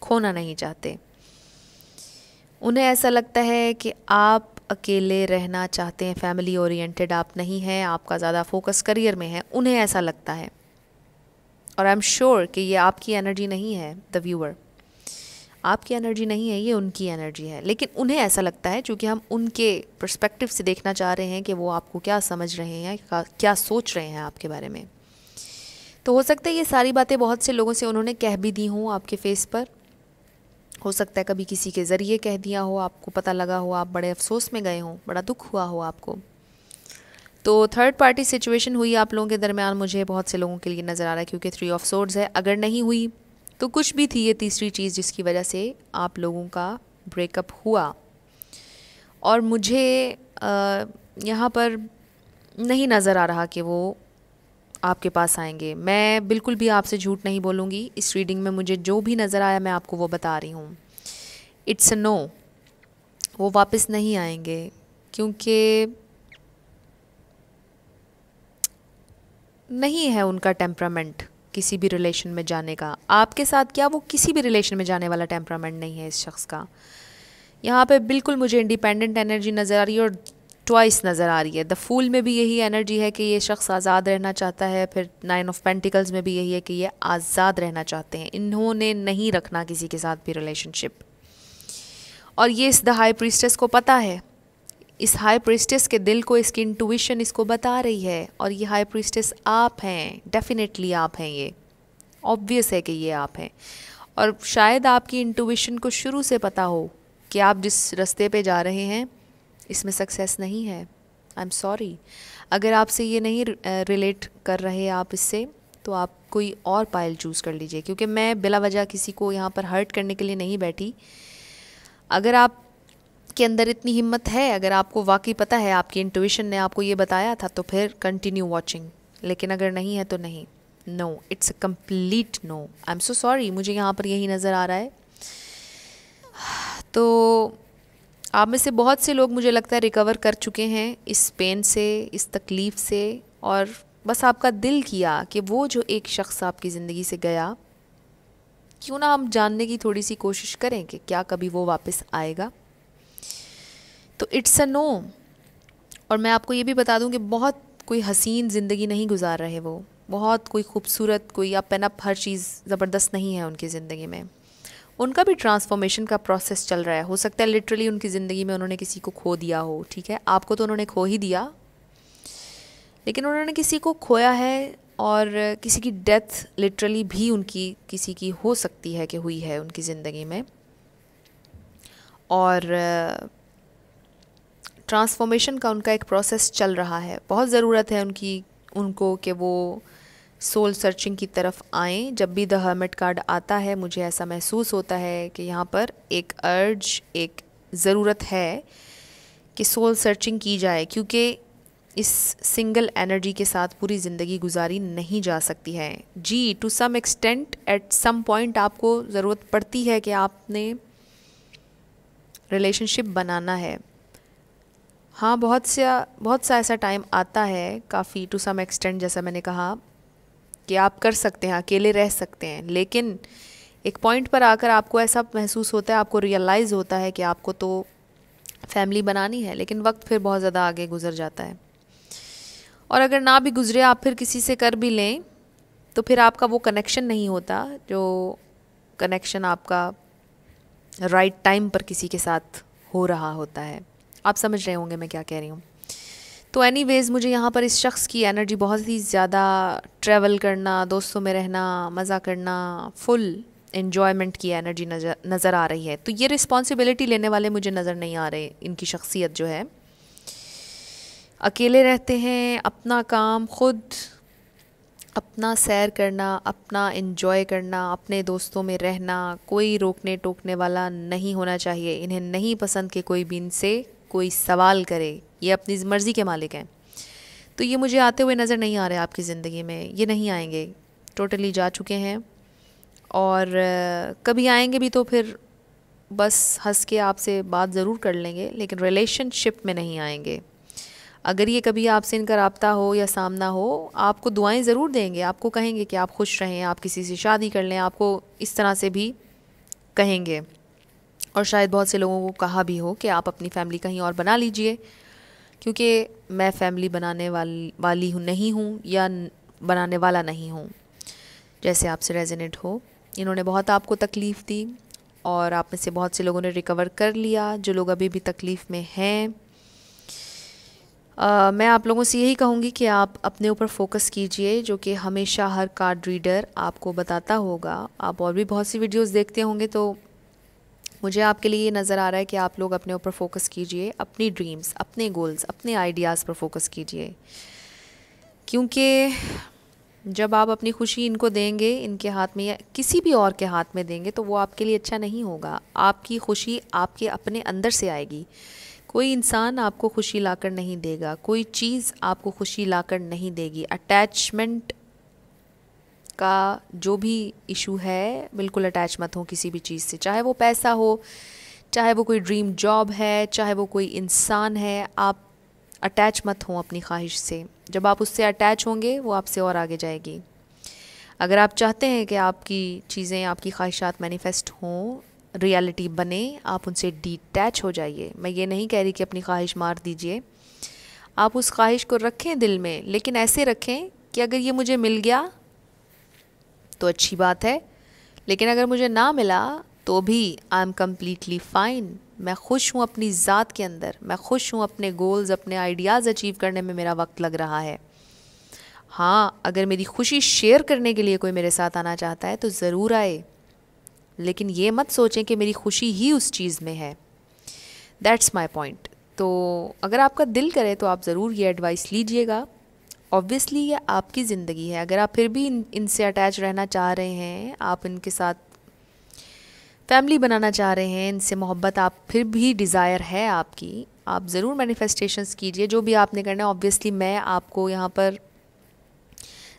खोना नहीं चाहते। उन्हें ऐसा लगता है कि आप अकेले रहना चाहते हैं, फैमिली ओरिएंटेड आप नहीं हैं, आपका ज़्यादा फोकस करियर में है, उन्हें ऐसा लगता है। और आई एम श्योर कि ये आपकी एनर्जी नहीं है द व्यूअर, आपकी एनर्जी नहीं है, ये उनकी एनर्जी है। लेकिन उन्हें ऐसा लगता है, चूँकि हम उनके पर्सपेक्टिव से देखना चाह रहे हैं कि वो आपको क्या समझ रहे हैं, क्या सोच रहे हैं आपके बारे में। तो हो सकता है ये सारी बातें बहुत से लोगों से उन्होंने कह भी दी हों आपके फेस पर। हो सकता है कभी किसी के ज़रिए कह दिया हो, आपको पता लगा हो, आप बड़े अफसोस में गए हों, बड़ा दुख हुआ हो आपको। तो थर्ड पार्टी सिचुएशन हुई आप लोगों के दरमियान, मुझे बहुत से लोगों के लिए नज़र आ रहा है, क्योंकि थ्री ऑफ सोर्ड्स है। अगर नहीं हुई तो कुछ भी थी ये तीसरी चीज़ जिसकी वजह से आप लोगों का ब्रेकअप हुआ। और मुझे यहाँ पर नहीं नज़र आ रहा कि वो आपके पास आएंगे। मैं बिल्कुल भी आपसे झूठ नहीं बोलूँगी, इस रीडिंग में मुझे जो भी नज़र आया मैं आपको वो बता रही हूँ। इट्स अ नो, वो वापस नहीं आएंगे, क्योंकि नहीं है उनका टेम्परामेंट किसी भी रिलेशन में जाने का। आपके साथ क्या वो किसी भी रिलेशन में जाने वाला टेम्परामेंट नहीं है इस शख्स का। यहाँ पे बिल्कुल मुझे इंडिपेंडेंट एनर्जी नज़र आ रही है और ट्वाइस नज़र आ रही है। द फूल में भी यही एनर्जी है कि ये शख्स आज़ाद रहना चाहता है, फिर 9 ऑफ पेंटिकल्स में भी यही है कि ये आज़ाद रहना चाहते हैं, इन्होंने नहीं रखना किसी के साथ भी रिलेशनशिप। और ये इस द हाई प्रीस्टेस को पता है, इस हाई प्रीस्टेस के दिल को इसकी इंटुइशन इसको बता रही है। और ये हाई प्रीस्टेस आप हैं, डेफिनेटली आप हैं, ये ऑब्वियस है कि ये आप हैं। और शायद आपकी इंटुइशन को शुरू से पता हो कि आप जिस रास्ते पे जा रहे हैं इसमें सक्सेस नहीं है। आई एम सॉरी, अगर आपसे ये नहीं रिलेट कर रहे आप इससे, तो आप कोई और पायल चूज़ कर लीजिए, क्योंकि मैं बिला वजह किसी को यहाँ पर हर्ट करने के लिए नहीं बैठी। अगर आप के अंदर इतनी हिम्मत है, अगर आपको वाकई पता है, आपकी इंट्यूशन ने आपको ये बताया था, तो फिर कंटिन्यू वॉचिंग। लेकिन अगर नहीं है तो नहीं, no, it's a complete no. I am so sorry, मुझे यहाँ पर यही नज़र आ रहा है। तो आप में से बहुत से लोग मुझे लगता है रिकवर कर चुके हैं इस पेन से, इस तकलीफ़ से, और बस आपका दिल किया कि वो जो एक शख्स आपकी ज़िंदगी से गया, क्यों ना हम जानने की थोड़ी सी कोशिश करें कि क्या कभी वो वापस आएगा। तो इट्स अ नो। और मैं आपको ये भी बता दूं कि बहुत कोई हसीन ज़िंदगी नहीं गुजार रहे वो, बहुत कोई खूबसूरत, कोई अप एंड अप हर चीज़ ज़बरदस्त नहीं है उनकी ज़िंदगी में। उनका भी ट्रांसफॉर्मेशन का प्रोसेस चल रहा है। हो सकता है लिटरली उनकी ज़िंदगी में उन्होंने किसी को खो दिया हो, ठीक है, आपको तो उन्होंने खो ही दिया, लेकिन उन्होंने किसी को खोया है। और किसी की डेथ लिटरली भी उनकी किसी की हो सकती है कि हुई है उनकी ज़िंदगी में। और ट्रांसफॉर्मेशन का उनका एक प्रोसेस चल रहा है। बहुत ज़रूरत है उनको कि वो सोल सर्चिंग की तरफ आएँ। जब भी द हर्मिट कार्ड आता है, मुझे ऐसा महसूस होता है कि यहाँ पर एक अर्ज, एक ज़रूरत है कि सोल सर्चिंग की जाए, क्योंकि इस सिंगल एनर्जी के साथ पूरी ज़िंदगी गुजारी नहीं जा सकती है। जी, to some extent, at some point आपको ज़रूरत पड़ती है कि आपने रिलेशनशिप बनाना है। हाँ, बहुत सा ऐसा टाइम आता है, काफ़ी टू सम एक्सटेंट, जैसा मैंने कहा कि आप कर सकते हैं, अकेले रह सकते हैं, लेकिन एक पॉइंट पर आकर आपको ऐसा महसूस होता है, आपको रियलाइज़ होता है कि आपको तो फैमिली बनानी है, लेकिन वक्त फिर बहुत ज़्यादा आगे गुजर जाता है। और अगर ना भी गुजरे, आप फिर किसी से कर भी लें, तो फिर आपका वो कनेक्शन नहीं होता जो कनेक्शन आपका राइट टाइम पर किसी के साथ हो रहा होता है। आप समझ रहे होंगे मैं क्या कह रही हूँ। तो एनीवेज़, मुझे यहाँ पर इस शख्स की एनर्जी बहुत ही ज़्यादा ट्रैवल करना, दोस्तों में रहना, मज़ा करना, फुल एन्जॉयमेंट की एनर्जी नज़र आ रही है। तो ये रिस्पॉन्सिबिलिटी लेने वाले मुझे नज़र नहीं आ रहे। इनकी शख्सियत जो है, अकेले रहते हैं, अपना काम खुद, अपना सैर करना, अपना एंजॉय करना, अपने दोस्तों में रहना, कोई रोकने टोकने वाला नहीं होना चाहिए। इन्हें नहीं पसंद कि कोई भी इनसे कोई सवाल करे, ये अपनी मर्ज़ी के मालिक हैं। तो ये मुझे आते हुए नज़र नहीं आ रहे आपकी ज़िंदगी में, ये नहीं आएंगे, टोटली जा चुके हैं। और कभी आएंगे भी तो फिर बस हंस के आपसे बात ज़रूर कर लेंगे, लेकिन रिलेशनशिप में नहीं आएंगे। अगर ये कभी आपसे इनका राब्ता हो या सामना हो, आपको दुआएं ज़रूर देंगे, आपको कहेंगे कि आप खुश रहें, आप किसी से शादी कर लें, आपको इस तरह से भी कहेंगे। और शायद बहुत से लोगों को कहा भी हो कि आप अपनी फ़ैमिली कहीं और बना लीजिए, क्योंकि मैं फ़ैमिली बनाने वाली हूँ नहीं हूँ, या बनाने वाला नहीं हूँ, जैसे आपसे रेजोनेट हो। इन्होंने बहुत आपको तकलीफ़ दी और आप में से बहुत से लोगों ने रिकवर कर लिया। जो लोग अभी भी तकलीफ़ में हैं, मैं आप लोगों से यही कहूँगी कि आप अपने ऊपर फोकस कीजिए, जो कि हमेशा हर कार्ड रीडर आपको बताता होगा। आप और भी बहुत सी वीडियोस देखते होंगे, तो मुझे आपके लिए ये नज़र आ रहा है कि आप लोग अपने ऊपर फोकस कीजिए, अपनी ड्रीम्स, अपने गोल्स, अपने आइडियाज़ पर फोकस कीजिए, क्योंकि जब आप अपनी खुशी इनको देंगे, इनके हाथ में या किसी भी और के हाथ में देंगे, तो वो आपके लिए अच्छा नहीं होगा। आपकी खुशी आपके अपने अंदर से आएगी। कोई इंसान आपको खुशी लाकर नहीं देगा, कोई चीज़ आपको खुशी लाकर नहीं देगी। अटैचमेंट का जो भी इशू है, बिल्कुल अटैच मत हो किसी भी चीज़ से, चाहे वो पैसा हो, चाहे वो कोई ड्रीम जॉब है, चाहे वो कोई इंसान है। आप अटैच मत हों अपनी ख्वाहिश से। जब आप उससे अटैच होंगे वो आपसे और आगे जाएगी। अगर आप चाहते हैं कि आपकी चीज़ें, आपकी ख्वाहिशात मैनिफेस्ट हों, रियलिटी बने, आप उनसे डिटैच हो जाइए। मैं ये नहीं कह रही कि अपनी ख्वाहिश मार दीजिए, आप उस ख्वाहिश को रखें दिल में, लेकिन ऐसे रखें कि अगर ये मुझे मिल गया तो अच्छी बात है, लेकिन अगर मुझे ना मिला तो भी आई एम कम्प्लीटली फ़ाइन। मैं खुश हूँ अपनी ज़ात के अंदर, मैं खुश हूँ अपने गोल्स, अपने आइडियाज़ अचीव करने में मेरा वक्त लग रहा है। हाँ, अगर मेरी खुशी शेयर करने के लिए कोई मेरे साथ आना चाहता है तो ज़रूर आए, लेकिन ये मत सोचें कि मेरी खुशी ही उस चीज़ में है। That's my point. तो अगर आपका दिल करे तो आप ज़रूर ये एडवाइस लीजिएगा। ऑब्वियसली ये आपकी ज़िंदगी है। अगर आप फिर भी इनसे अटैच रहना चाह रहे हैं, आप इनके साथ फैमिली बनाना चाह रहे हैं, इनसे मोहब्बत आप फिर भी डिज़ायर है आपकी, आप ज़रूर मैनिफेस्टेशंस कीजिए जो भी आपने करना है। ऑब्वियसली मैं आपको यहाँ पर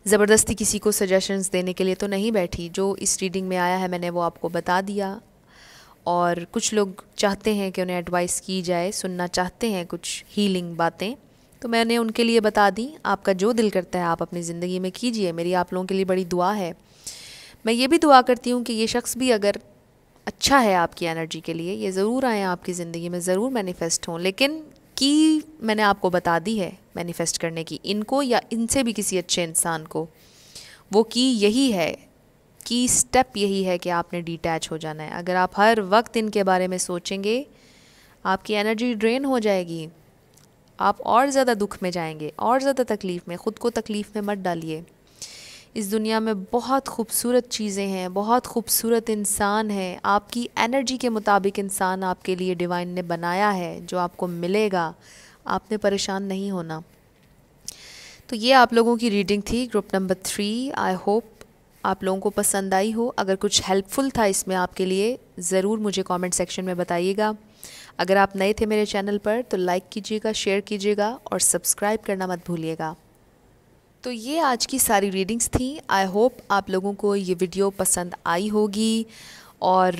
ज़बरदस्ती किसी को सजेशंस देने के लिए तो नहीं बैठी। जो इस रीडिंग में आया है मैंने वो आपको बता दिया, और कुछ लोग चाहते हैं कि उन्हें एडवाइस की जाए, सुनना चाहते हैं कुछ हीलिंग बातें, तो मैंने उनके लिए बता दी। आपका जो दिल करता है आप अपनी ज़िंदगी में कीजिए। मेरी आप लोगों के लिए बड़ी दुआ है। मैं ये भी दुआ करती हूँ कि ये शख्स भी अगर अच्छा है आपकी एनर्जी के लिए, ये ज़रूर आएँ आपकी ज़िंदगी में, ज़रूर मैनिफेस्ट हों। लेकिन की मैंने आपको बता दी है मैनिफेस्ट करने की, इनको या इनसे भी किसी अच्छे इंसान को, वो की यही है, की स्टेप यही है कि आपने डिटैच हो जाना है। अगर आप हर वक्त इनके बारे में सोचेंगे, आपकी एनर्जी ड्रेन हो जाएगी, आप और ज़्यादा दुख में जाएंगे, और ज़्यादा तकलीफ़ में। ख़ुद को तकलीफ़ में मत डालिए। इस दुनिया में बहुत खूबसूरत चीज़ें हैं, बहुत खूबसूरत इंसान हैं। आपकी एनर्जी के मुताबिक इंसान आपके लिए डिवाइन ने बनाया है, जो आपको मिलेगा। आपने परेशान नहीं होना। तो ये आप लोगों की रीडिंग थी, ग्रुप नंबर 3। आई होप आप लोगों को पसंद आई हो। अगर कुछ हेल्पफुल था इसमें आपके लिए, ज़रूर मुझे कमेंट सेक्शन में बताइएगा। अगर आप नए थे मेरे चैनल पर तो लाइक कीजिएगा, शेयर कीजिएगा और सब्सक्राइब करना मत भूलिएगा। तो ये आज की सारी रीडिंग्स थी। आई होप आप लोगों को ये वीडियो पसंद आई होगी, और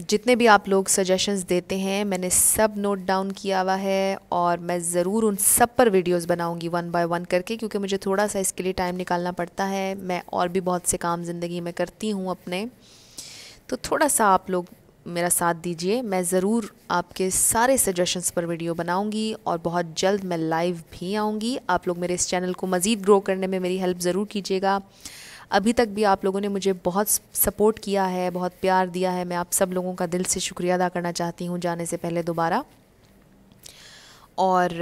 जितने भी आप लोग सजेशंस देते हैं मैंने सब नोट डाउन किया हुआ है, और मैं ज़रूर उन सब पर वीडियोस बनाऊंगी 1 बाय 1 करके, क्योंकि मुझे थोड़ा सा इसके लिए टाइम निकालना पड़ता है। मैं और भी बहुत से काम ज़िंदगी में करती हूँ अपने, तो थोड़ा सा आप लोग मेरा साथ दीजिए। मैं ज़रूर आपके सारे सजेशंस पर वीडियो बनाऊंगी, और बहुत जल्द मैं लाइव भी आऊँगी। आप लोग मेरे इस चैनल को मज़ीद ग्रो करने में मेरी हेल्प ज़रूर कीजिएगा। अभी तक भी आप लोगों ने मुझे बहुत सपोर्ट किया है, बहुत प्यार दिया है। मैं आप सब लोगों का दिल से शुक्रिया अदा करना चाहती हूँ जाने से पहले दोबारा। और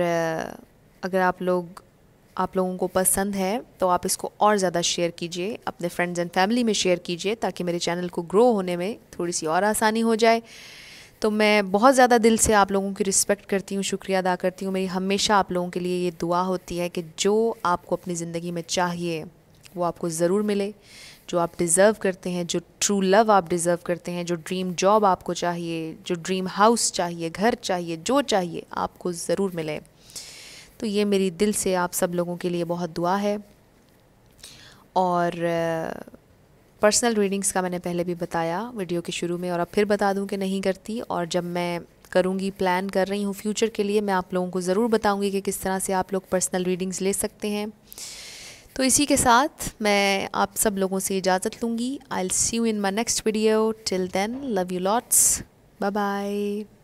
अगर आप लोगों को पसंद है तो आप इसको और ज़्यादा शेयर कीजिए, अपने फ्रेंड्स एंड फैमिली में शेयर कीजिए, ताकि मेरे चैनल को ग्रो होने में थोड़ी सी और आसानी हो जाए। तो मैं बहुत ज़्यादा दिल से आप लोगों की रिस्पेक्ट करती हूँ, शुक्रिया अदा करती हूँ। मेरी हमेशा आप लोगों के लिए ये दुआ होती है कि जो आपको अपनी ज़िंदगी में चाहिए वो आपको ज़रूर मिले, जो आप डिज़र्व करते हैं, जो ट्रू लव आप डिज़र्व करते हैं, जो ड्रीम जॉब आपको चाहिए, जो ड्रीम हाउस चाहिए, घर चाहिए, जो चाहिए आपको ज़रूर मिले। तो ये मेरी दिल से आप सब लोगों के लिए बहुत दुआ है। और पर्सनल रीडिंग्स का मैंने पहले भी बताया वीडियो के शुरू में, और अब फिर बता दूं कि नहीं करती, और जब मैं करूंगी, प्लान कर रही हूँ फ्यूचर के लिए, मैं आप लोगों को ज़रूर बताऊंगी कि किस तरह से आप लोग पर्सनल रीडिंग्स ले सकते हैं। तो इसी के साथ मैं आप सब लोगों से इजाज़त लूँगी। I will see you in my next video. Till then, love you lots, bye bye.